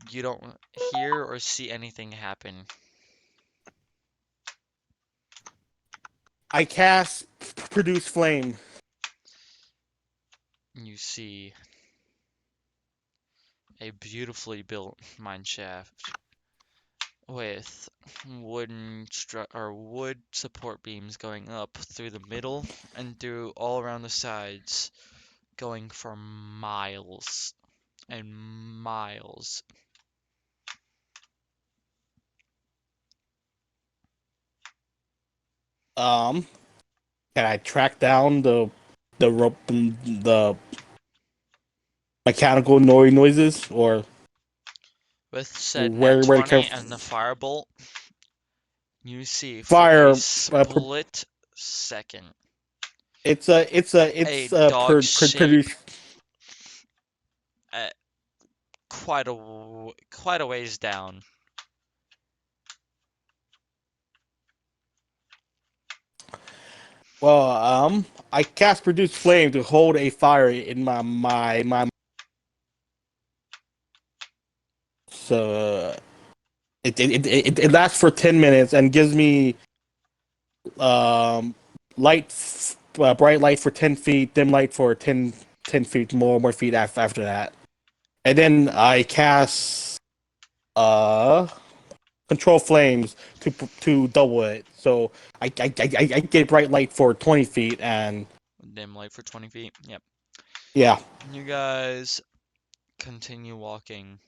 You don't hear or see anything happen. I cast produce flame. You see a beautifully built mine shaft with wood support beams going up through the middle and through all around the sides, going for miles and miles. Can I track down the rope the mechanical noises or With said nat where 20 can and the firebolt, you see for a fire split second it's a dog-shaped produce at quite a ways down. well I cast produce flame to hold a fire in my so it lasts for 10 minutes and gives me um bright light for 10 feet, dim light for 10 feet, more feet after that. And then I cast uh control flames to double it. So I get bright light for 20 feet and Dim light for 20 feet. Yep. yeah. You guys continue walking.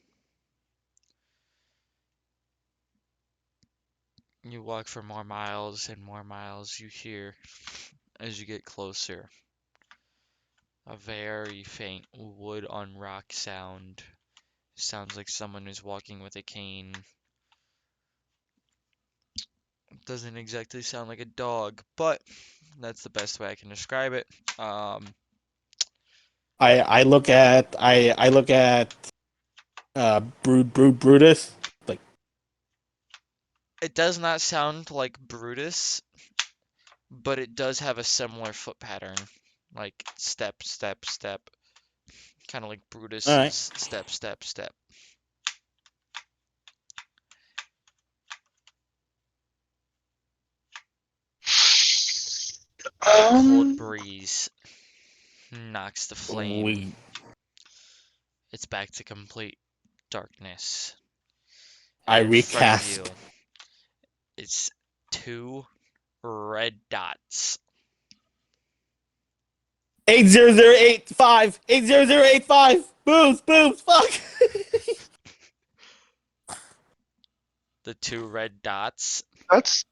You walk for more miles and more miles. You hear, as you get closer, a very faint wood on rock sound. Sounds like someone is walking with a cane. Doesn't exactly sound like a dog, but that's the best way I can describe it. I look at Brutus like It does not sound like Brutus, but it does have a similar foot pattern. Like step, step, step. Kind of like All right. Brutus's step, step, step. A cold Um, breeze knocks the flame. We It's back to complete darkness. I And in front of recast. you, it's two red dots. 80085 80085. Boost, boost, fuck. The two red dots that's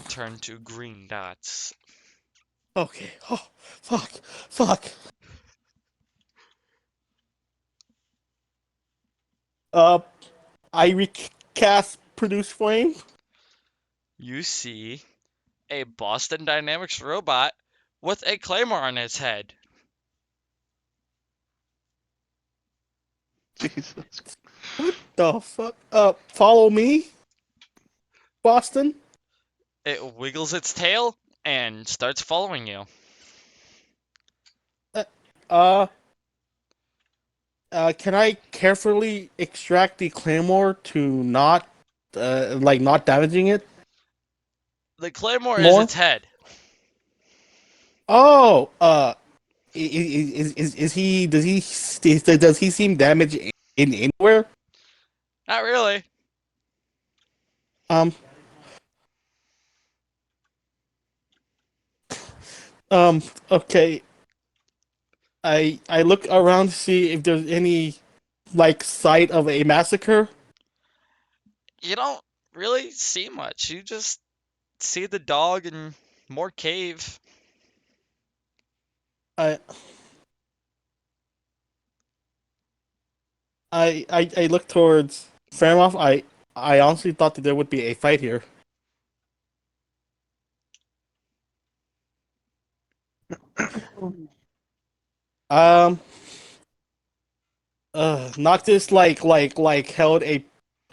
turn to green dots. Okay. Oh, fuck, fuck. Uh, I recast produce flame. You see a Boston Dynamics robot with a claymore on its head. Jesus. What the fuck? Follow me, Boston. It wiggles its tail and starts following you. Uh, uh, can I carefully extract the claymore to not, like not damaging it The claymore is more? its head. Oh, is he? Does he seem damaged in anywhere? Not really. Um, okay. I look around to see if there's any like sight of a massacre. You don't really see much. You just see the dog and more cave. I I look towards Fairmouth. I honestly thought that there would be a fight here. Um, Noctis like held a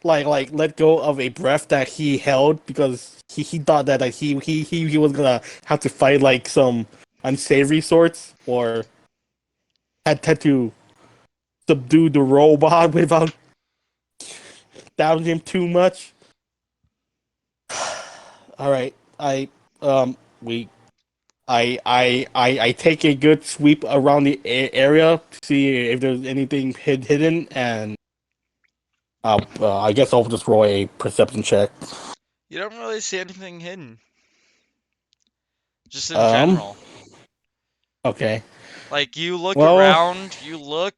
like let go of a breath that he held because he thought that like, he was gonna have to fight like some unsavory sorts or had to subdue the robot without damaging him too much. All right, we I take a good sweep around the area to see if there's anything hidden, and I guess I'll just roll a perception check. You don't really see anything hidden. Just in Um, general. okay. Like, you look Well, around, you look,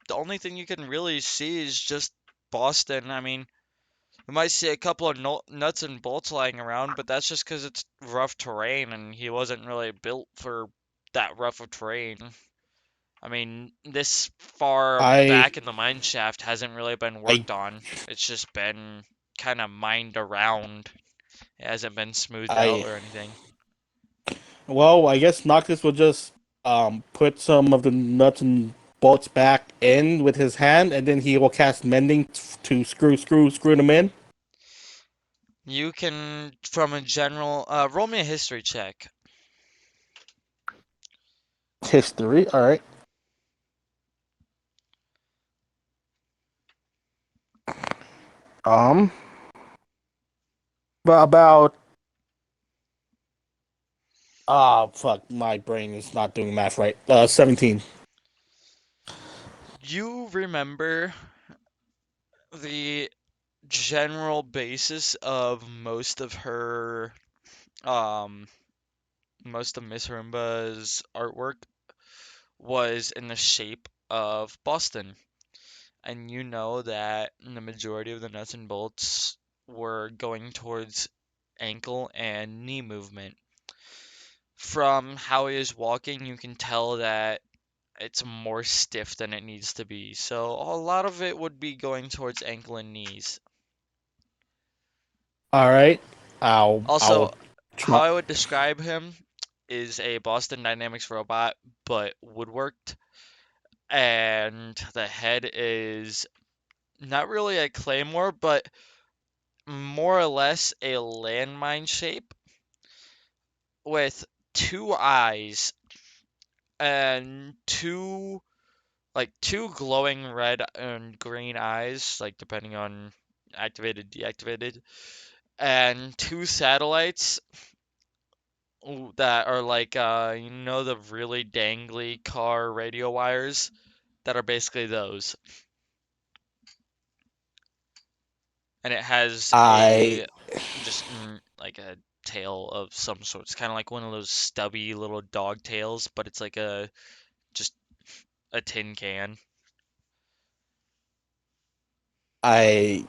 the only thing you can really see is just Boston. I mean, you might see a couple of nuts and bolts lying around, but that's just because it's rough terrain and he wasn't really built for that rough of terrain. I mean, this far I back in the mine shaft hasn't really been I worked on. It's just been kind of mined around. It hasn't been smoothed out I or anything. well, I guess Noctis will just put some of the nuts and bolts back in with his hand, and then he will cast mending to screw them in. You can, from a general, roll me a history check. History. All right. Um, but about fuck, my brain is not doing math right. 17. You remember the general basis of um, most of Miss Roomba's artwork was in the shape of Boston. And you know that the majority of the nuts and bolts were going towards ankle and knee movement. From how he is walking, you can tell that it's more stiff than it needs to be. So a lot of it would be going towards ankle and knees. All right. I Also, will how try. I would describe him is a Boston Dynamics robot, but woodworked, and the head is not really a claymore, but more or less a landmine shape with two eyes and two glowing red and green eyes, like depending on activated, deactivated, and two satellites that are like the really dangly car radio wires that are basically those. And it has I like a tail of some sort. It's kind of like one of those stubby little dog tails, but it's like just a tin can. I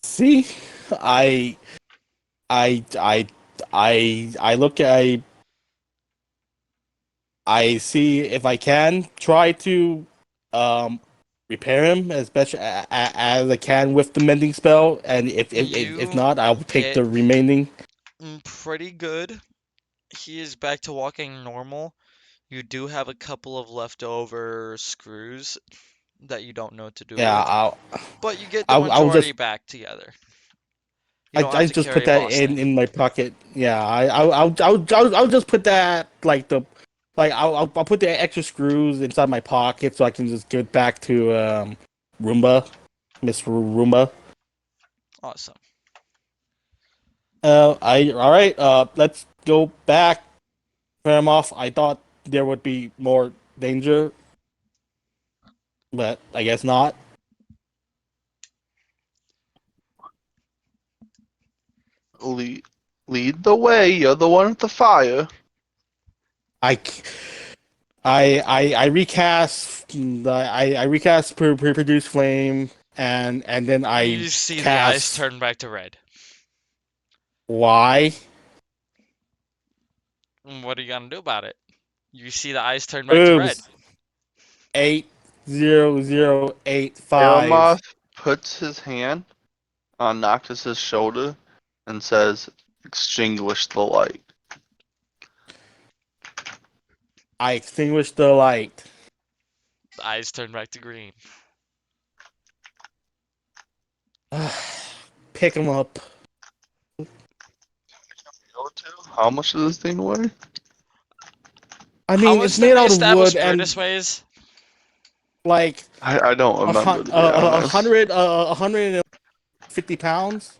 see. I I look I see if I can try to um repair him as best as I can with the mending spell, and if You not, I'll take hit the remaining. pretty good. He is back to walking normal. You do have a couple of leftover screws that you don't know what to do Yeah, with, but you get the I'll majority just back together. You don't I have to just put carry that Boston. in my pocket. Yeah, I'll just put that like the like I'll put the extra screws inside my pocket so I can just give it back to Roomba, Miss Roomba. Awesome. I all right. Let's go back. Fair off. I thought there would be more danger, but I guess not. Lead, lead the way. You're the one with the fire. I I recast I recast produce flame and then I You see the eyes cast turn back to red. why. What are you gonna do about it? You see the eyes turn back to red. Oops. 80085. Elmoth puts his hand on Noctis's shoulder and says, "Extinguish the light." I extinguished the light. The eyes turn back to green. Pick him up. How much does this thing weigh? I How mean, much it's did made we out of wood establish and Brutus weighs? like I don't remember, to be honest. 150 pounds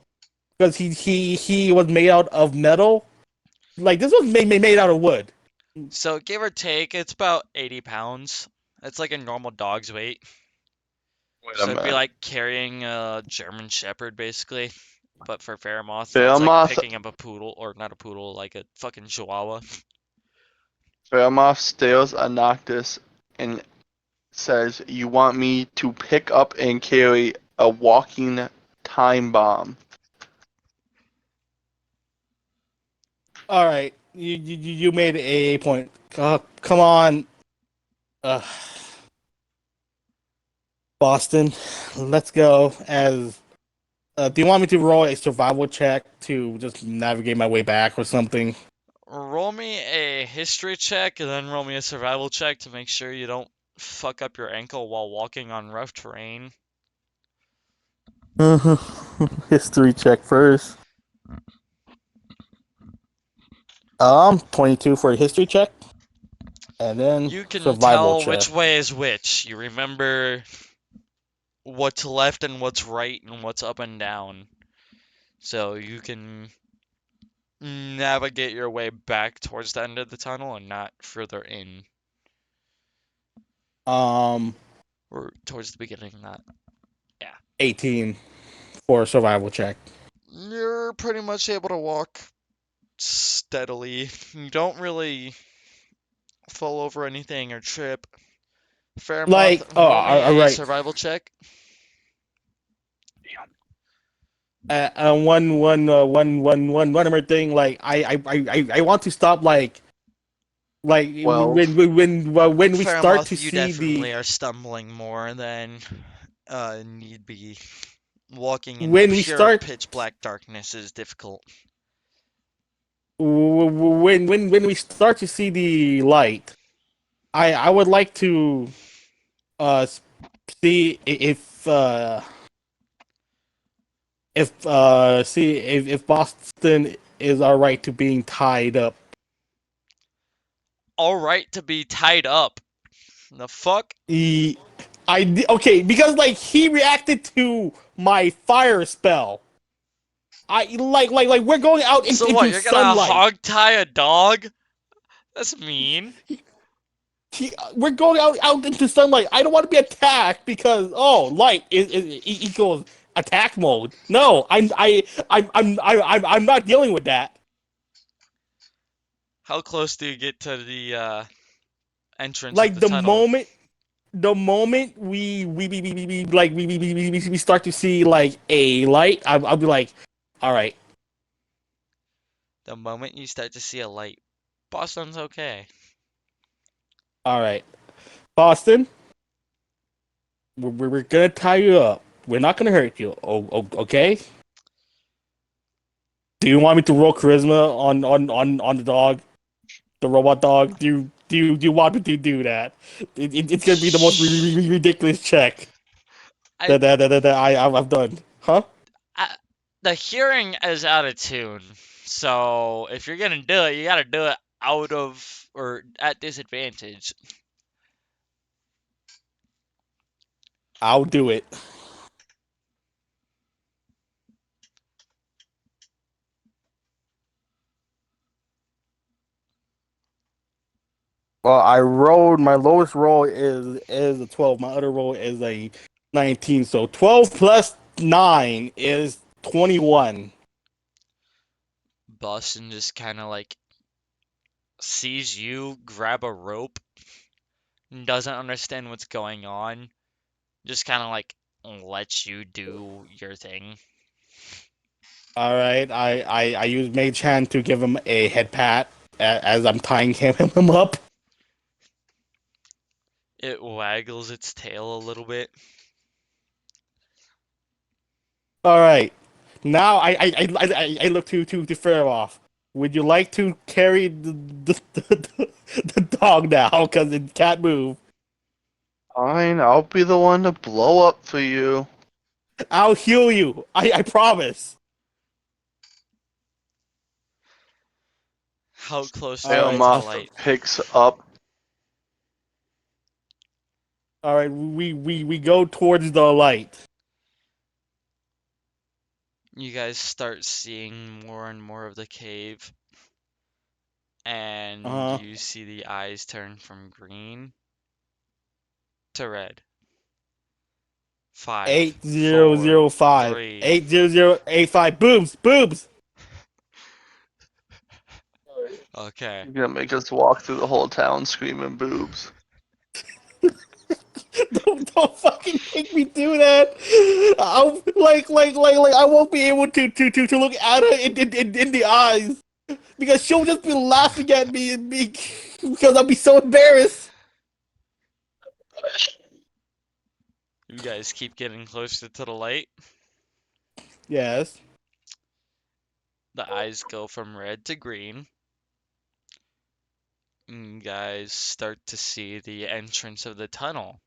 because he was made out of metal. Like this was made out of wood. So give or take, it's about 80 pounds. It's like a normal dog's weight. Wait a So it'd be minute. like carrying a German Shepherd, basically. But for Fairmoth, that's like Fairmoth, picking up a poodle, or not a poodle, like a fucking Chihuahua. Fairmoth stares at Noctis and says, "You want me to pick up and carry a walking time bomb?" All right, you made a point. Come on, uh, Boston. Let's go. As do you want me to roll a survival check to just navigate my way back or something? Roll me a history check, and then roll me a survival check to make sure you don't fuck up your ankle while walking on rough terrain. History check first. 22 for a history check, and then You can survival tell check. which way is which. You remember what's left and what's right and what's up and down. So you can navigate your way back towards the end of the tunnel and not further in. Um, Or towards the beginning, not. 18 for a survival check. You're pretty much able to walk steadily. You don't really fall over anything or trip. Fairmoth, roll me all a right. survival check. One more thing. Like I want to stop. Like 12. when we start to Fairmoth, you see the definitely are stumbling more than need be. Walking in when we pure start pitch black darkness is difficult. when we start to see the light, I would like to uh see if if Boston is alright to being tied up. All right to be tied up. The fuck? Okay, because like he reacted to my fire spell. We're going out So what? into You're gonna sunlight. hog tie a dog? That's mean. We're going out into sunlight. I don't want to be attacked because light is equals attack mode. No, I'm not dealing with that. How close do you get to the entrance of Like the tunnel? the moment we start to see like a light, I'll be like, all right, The moment you start to see a light, Boston's okay. all right, Boston, we're gonna tie you up. We're not gonna hurt you. Okay? Do you want me to roll charisma on the dog, the robot dog? Do you want me to do that? It's gonna be the most ridiculous check I, that I've done. Huh? the hearing is out of tune, so if you're gonna do it, you gotta do it out of or at disadvantage. I'll do it. Well, I rolled my lowest roll is a 12. My other roll is a 19. So 12 plus 9 is 21. Boston just kind of like sees you grab a rope, doesn't understand what's going on, just kind of like lets you do your thing. All right, I use Mage Hand to give him a head pat as I'm tying him up. It waggles its tail a little bit. All right, now I look to fair off. Would you like to carry the dog now? Because it can't move. Fine, I'll be the one to blow up for you. I'll heal you. I promise. How close do All you right. get to the Elmoth light? picks up. All right, we go towards the light. You guys start seeing more and more of the cave, and you see the eyes turn from green to red. 5, 8005 3. 80085 boobs. Okay. You're gonna make us walk through the whole town screaming boobs. Don't fucking make me do that. I'll I won't be able to look at her in the eyes because she'll just be laughing at me and me because I'll be so embarrassed. You guys keep getting closer to the light. Yes. The eyes go from red to green. And you guys start to see the entrance of the tunnel.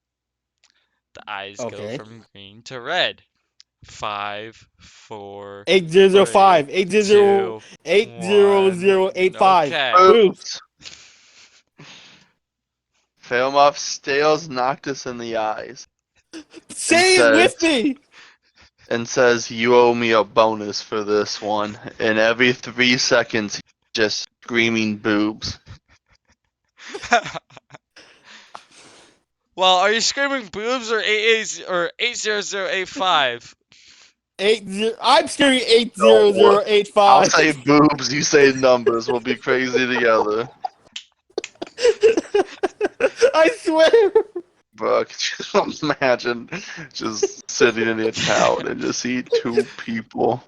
The eyes go Okay. from green to red. 5, 4, 8005 3, 2, 1. 80085 Okay. boobs. Failmoth stares Noctis in the eyes Say it says- with me. and says, "You owe me a bonus for this one." And every 3 seconds, he's just screaming boobs. Well, are you screaming boobs or 80085? I'm screaming I'll 80085. say boobs, you say numbers. We'll be crazy together. I swear. Bro, could you imagine just sitting in a town and just see 2 people?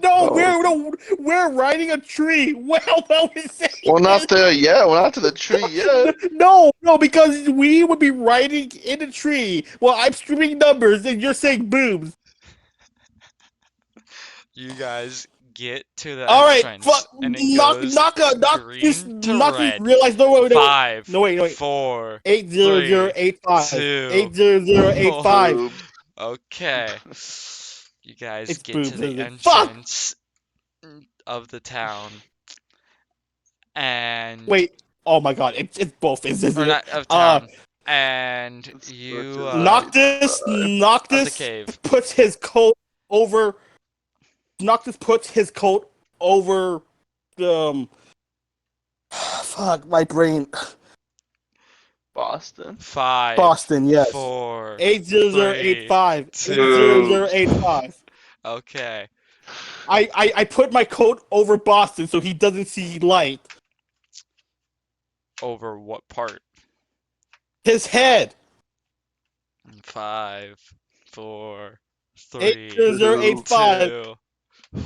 No, Oh. we're riding a tree. Well, we're saying We're not there yet. We're not to the tree yet. No, because we would be riding in a tree while I'm screaming numbers and you're saying boobs. You guys get to the All right, entrance, fuck, and it goes green to red. realize. No, wait. 5, No, wait. 4, 80085 2, 80085. Boobs. Okay. You guys It's get to boobs, the isn't it? Fuck! entrance of the town, and Wait. Oh my god, it's both, isn't or it? not of town, and It's you of the Noctis cave. puts his coat over. Noctis puts his coat over the. Fuck my brain. Boston. 5, Boston, yes. 4, 80085. 2. 80085. Okay. I put my coat over Boston so he doesn't see light. Over what part? His head. 5, 4, 3, 80085. 2.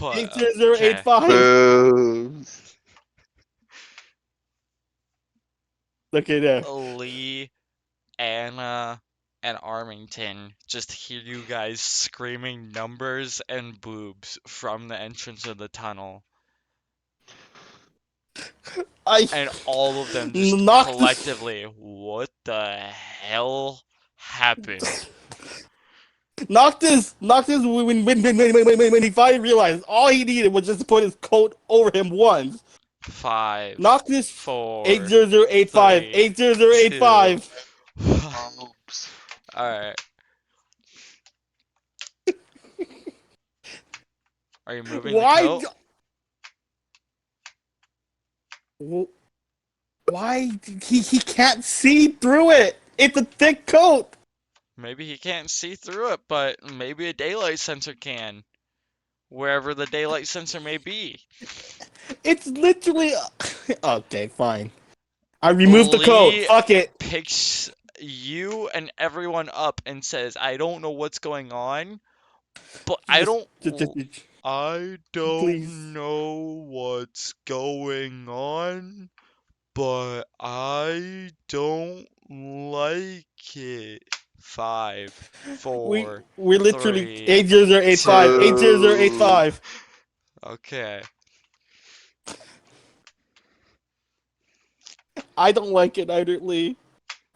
What? Okay. 80085. Boobs. Look at there. Lee, Anna, and Armington just hear you guys screaming numbers and boobs from the entrance of the tunnel. And all of them just collectively, what the hell happened? Noctis, when he finally realized all he needed was just to put his coat over him once. 5, Noctis, 4, 80085. 3, 80085. Boobs. Alright. Are you moving Why? the coat? Why he can't see through it? It's a thick coat. Maybe he can't see through it, but maybe a daylight sensor can. Wherever the daylight sensor may be. It's literally. Okay, fine. I removed the coat. Lee Fuck it. Picks you and everyone up and says, I don't know what's going on, but I don't Please. know what's going on, but I don't like it. 5, 4, We're literally 3, 80085. 2. 80085. Okay. I don't like it either, Lee.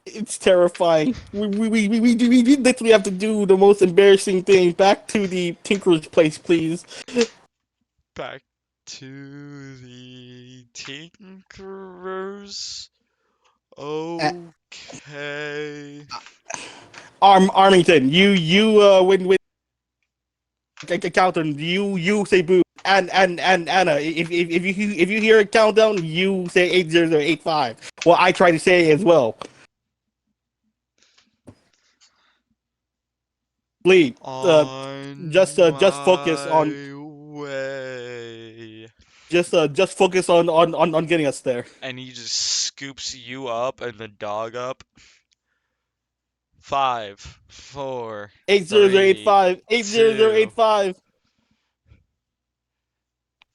It's terrifying. We literally have to do the most embarrassing thing. Back to the Tinker's place, please. Back to the Tinkerers. Okay. Armington, when countdown, you say boo, and Anna, if you hear a countdown, you say 80085. Well, I try to say it as well. Lee, just focus on way. just focus on getting us there. And he just scoops you up and the dog up. 5, 4, 80085. 80085.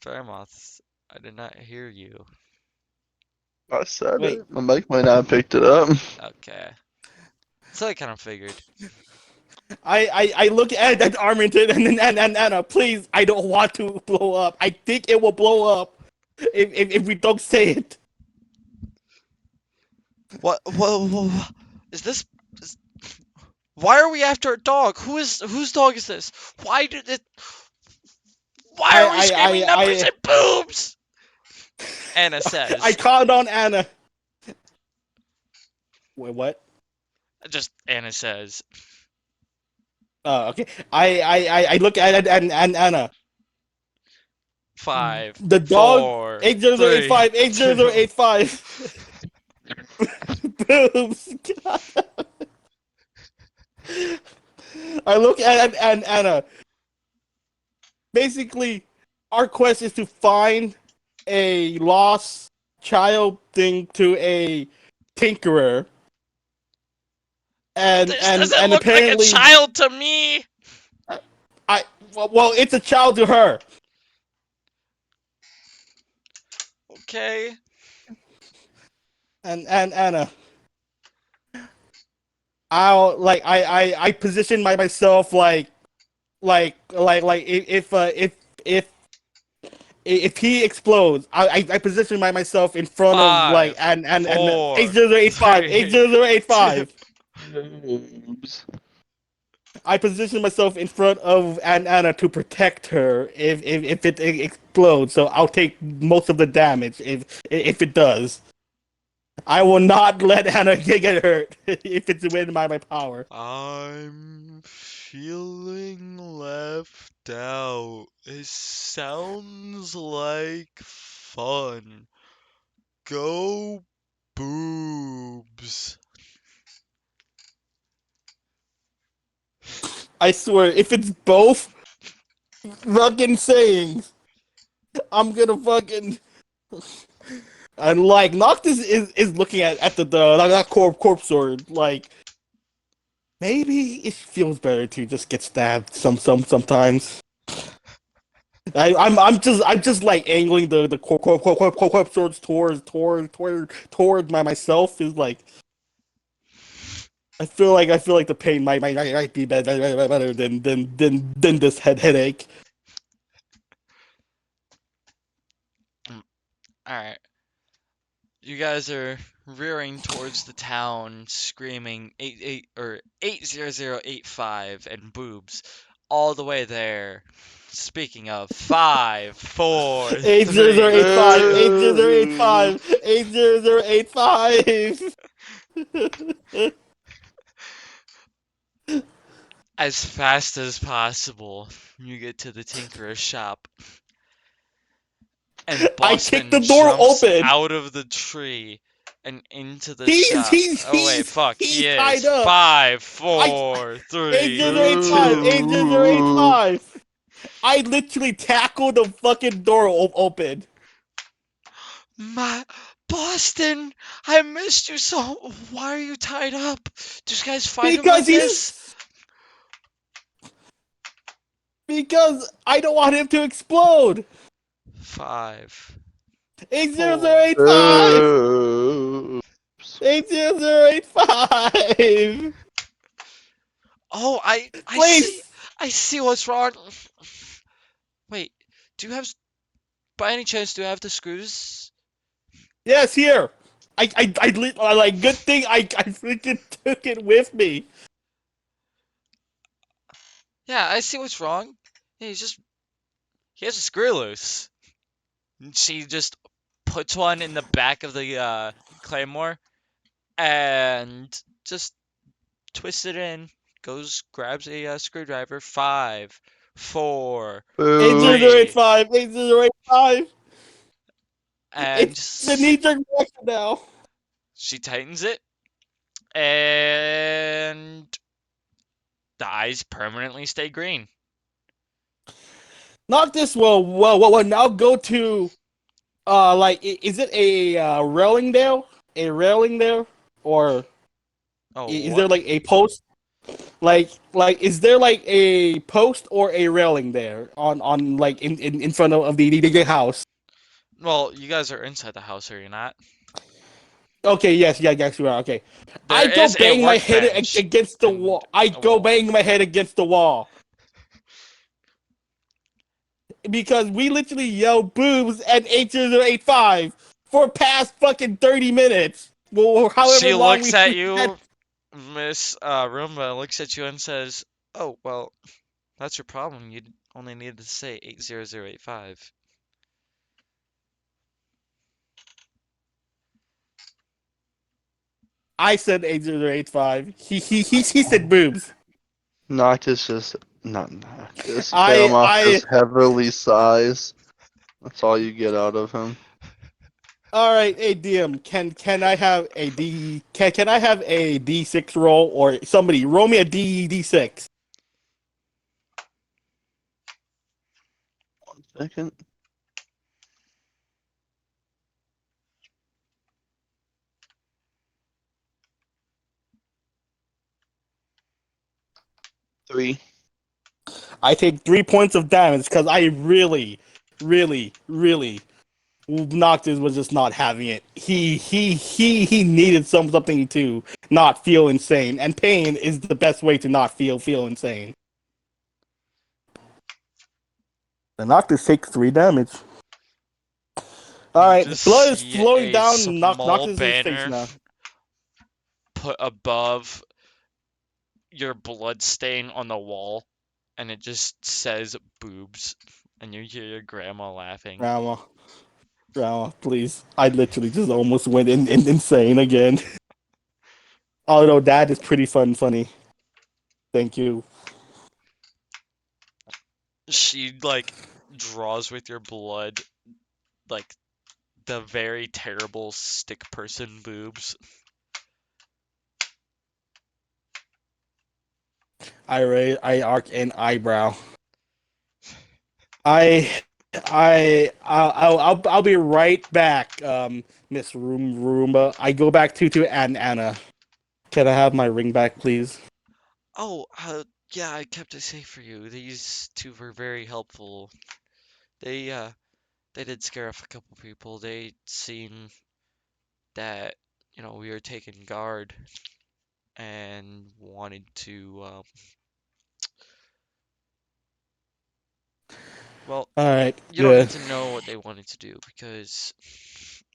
Fairmoth, I did not hear you. I said Wait. it. My mic might not have picked it up. Okay. So I kind of figured. I look at Armington and Anna, please, I don't want to blow up. I think it will blow up if we don't say it. What is this? Why are we after a dog? Whose dog is this? Why are we screaming numbers and boobs? Anna says. I called on Anna. Wait, what? Just Anna says. Oh, okay. I look at it and Anna. 5. The dog. 4, 80085. 3, 80085. Boobs. I look at and Anna. Basically, our quest is to find a lost child thing to a tinkerer. And This and doesn't and look apparently, like a child to me. well, it's a child to her. Okay. And Anna, I position myself like if he explodes, I position myself in front of like 5, and 4, 80085. 3, 80085. Boobs. I position myself in front of Anna to protect her if it explodes. So I'll take most of the damage if it does. I will not let Anna get hurt if it's within my power. I'm feeling left out. It sounds like fun. Go boobs. I swear, if it's both fucking sayings, I'm gonna fucking. And like Noctis is looking at the like that corpse sword like maybe it feels better to just get stabbed sometimes. I'm just like angling the corpse swords towards myself is like I feel like the pain might be better than this headache. Alright. You guys are rearing towards the town, screaming 80085 and boobs all the way there. Speaking of, 5, 4, 3, 80085 two. 8085 8085. As fast as possible, you get to the Tinkerer's shop. And I kicked Boston the door jumps open. out of the tree and into the He's shop. Oh wait, fuck, he's he tied is. up. 5, I 4, 3, 8085 2. 8085. I literally tackled the fucking door open My Boston, I missed you so. Why are you tied up? Do you guys fight him because like this? because I don't want him to explode. 5, 4. 80085 80085. Oh, I see. Please. I see what's wrong. Wait, do you have, by any chance, do you have the screws? Yes, here. I like good thing I freaking took it with me. Yeah, I see what's wrong. Yeah, he has a screw loose. And she just puts one in the back of the claymore and just twists it in. Goes, grabs a screwdriver. 5, 4, 3, 8085 8085. and It's a knee-jerk reaction now. she tightens it, and the eyes permanently stay green. Not this well now go to like is it a railing there? A railing there? Or Oh, is what? there like a post? Like is there like a post or a railing there on like in front of the house? Well, you guys are inside the house, are you not? Okay, yes, you are. Okay. I There go is a bang my head workbench against the and wall. I a go wall. bang my head against the wall. Because we literally yell boobs at 8085 for past fucking 30 minutes. Well, however She long looks at we had. you, Miss Roomba looks at you and says, "Oh, well, that's your problem. You only needed to say 80085." I said 8085. He said boobs. Noctis just not Noctis. Belmoth I just heavily sighs. That's all you get out of him. all right, hey DM, can I have a can I have a D6 roll or somebody roll me a D6? 1 second. Three. I take 3 points of damage because I really Noctis was just not having it. He needed something to not feel insane, and pain is the best way to not feel insane. The Noctis takes 3 damage. All You right, just blood is see flowing a down small Noctis' face banner now. put above your blood stain on the wall, and it just says boobs, and you hear your grandma laughing. Grandma, grandma, please. I literally just almost went insane again. Although that is pretty funny. Thank you. She like draws with your blood like the very terrible stick person boobs. I arc an eyebrow. I I'll be right back, Miss Roomba. I go back to Anna. Can I have my ring back, please? Oh, yeah, I kept it safe for you. These two were very helpful. They did scare off a couple people. They seen that, we were taking guard and wanted to, well, All right, you don't need good. to know what they wanted to do because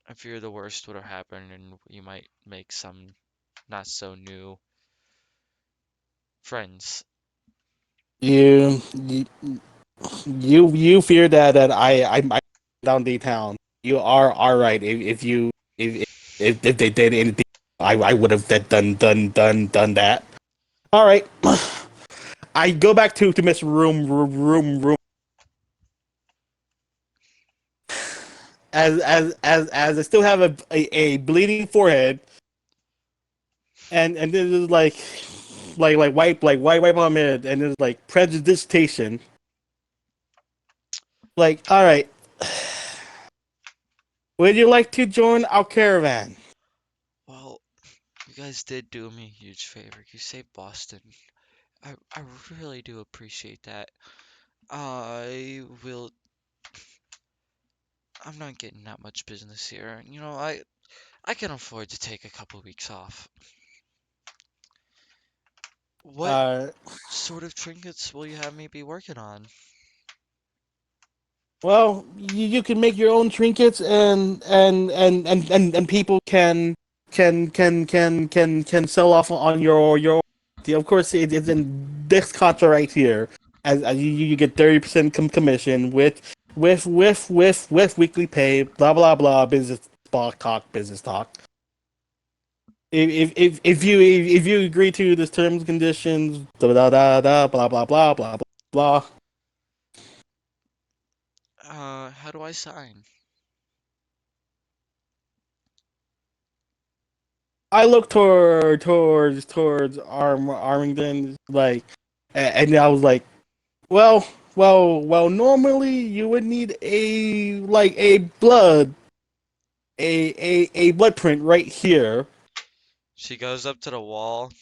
I fear the worst would have happened and you might make some not so new friends. You you fear that I down the town. You are all right. If they did anything, I would have done that. All right. I go back to Miss Room. As I still have a bleeding forehead, and this is like wipe on my head, and it's like prejudiciation. Like, all right, would you like to join our caravan? Well, you guys did do me a huge favor. You saved Boston. I really do appreciate that. I will. I'm not getting that much business here. I can afford to take a couple weeks off. What Uh, sort of trinkets will you have me be working on? well, you can make your own trinkets, and people can sell off on your. Of course, it's in this contract right here. As you get 30% commission with weekly pay. Blah blah blah. Business talk. If you agree to this terms and conditions, blah blah blah blah blah. How do I sign? I look towards Armington, like, and I was like, well. Normally, you would need a blood print right here, She goes up to the wall,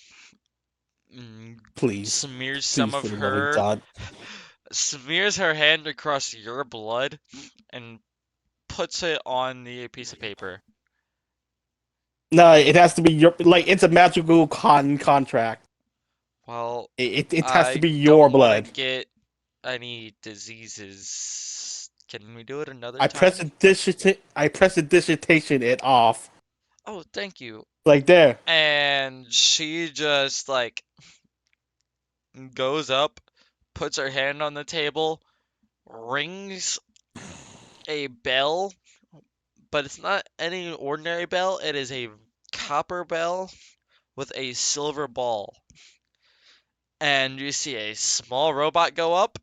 please, smears some please, of for the love of her, God. smears her hand across your blood, and puts it on the piece of paper. No, it has to be your it's a magical contract. Well, It has to I be your don't want to blood. get any diseases. Can we do it another I press time? a dissertation it off Oh, thank you. like there. And she just like goes up, puts her hand on the table, rings a bell, but it's not any ordinary bell. It is a copper bell with a silver ball. And you see a small robot go up,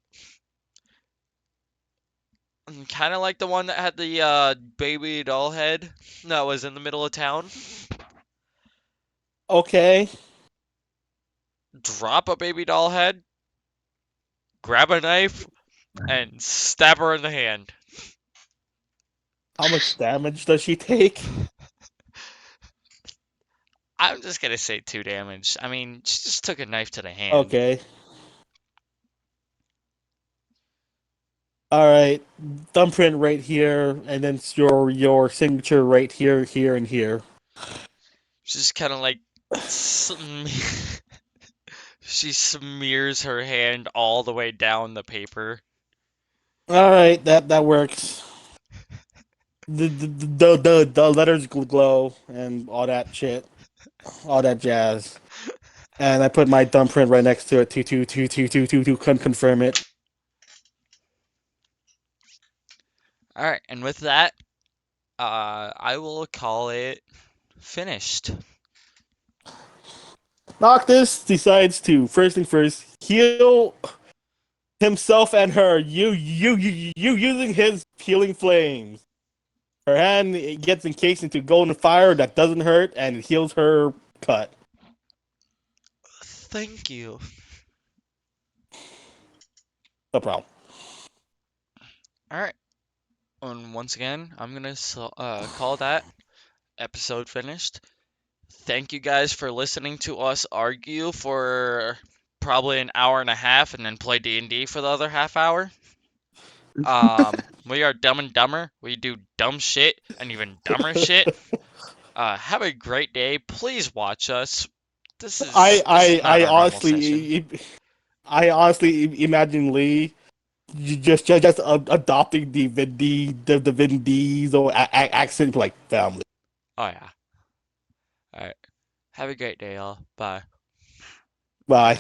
kind of like the one that had the baby doll head that was in the middle of town. Okay. Drop a baby doll head, grab a knife, and stab her in the hand. How much damage does she take? I'm just gonna say 2 damage. I mean, she just took a knife to the hand. Okay. All right. Thumbprint right here, and then it's your signature right here, here, and here. Just kind of like she smears her hand all the way down the paper. All right, that works. The letters glow and all that shit, all that jazz. And I put my thumbprint right next to it to confirm it. All right, and with that, I will call it finished. Noctis decides to first thing first heal himself and her. You using his healing flames. Her hand gets encased into golden fire that doesn't hurt and it heals her cut. Thank you. No problem. All right, and once again, I'm gonna call that episode finished. Thank you guys for listening to us argue for probably an hour and a half, and then play D&D for the other half hour. We are Dumb and Dumber. We do dumb shit and even dumber shit. Have a great day. Please watch us. This is not our normal session. I honestly imagine Lee just adopting the Vin Diesel accent like family. Oh yeah. All right. Have a great day, y'all. Bye. Bye.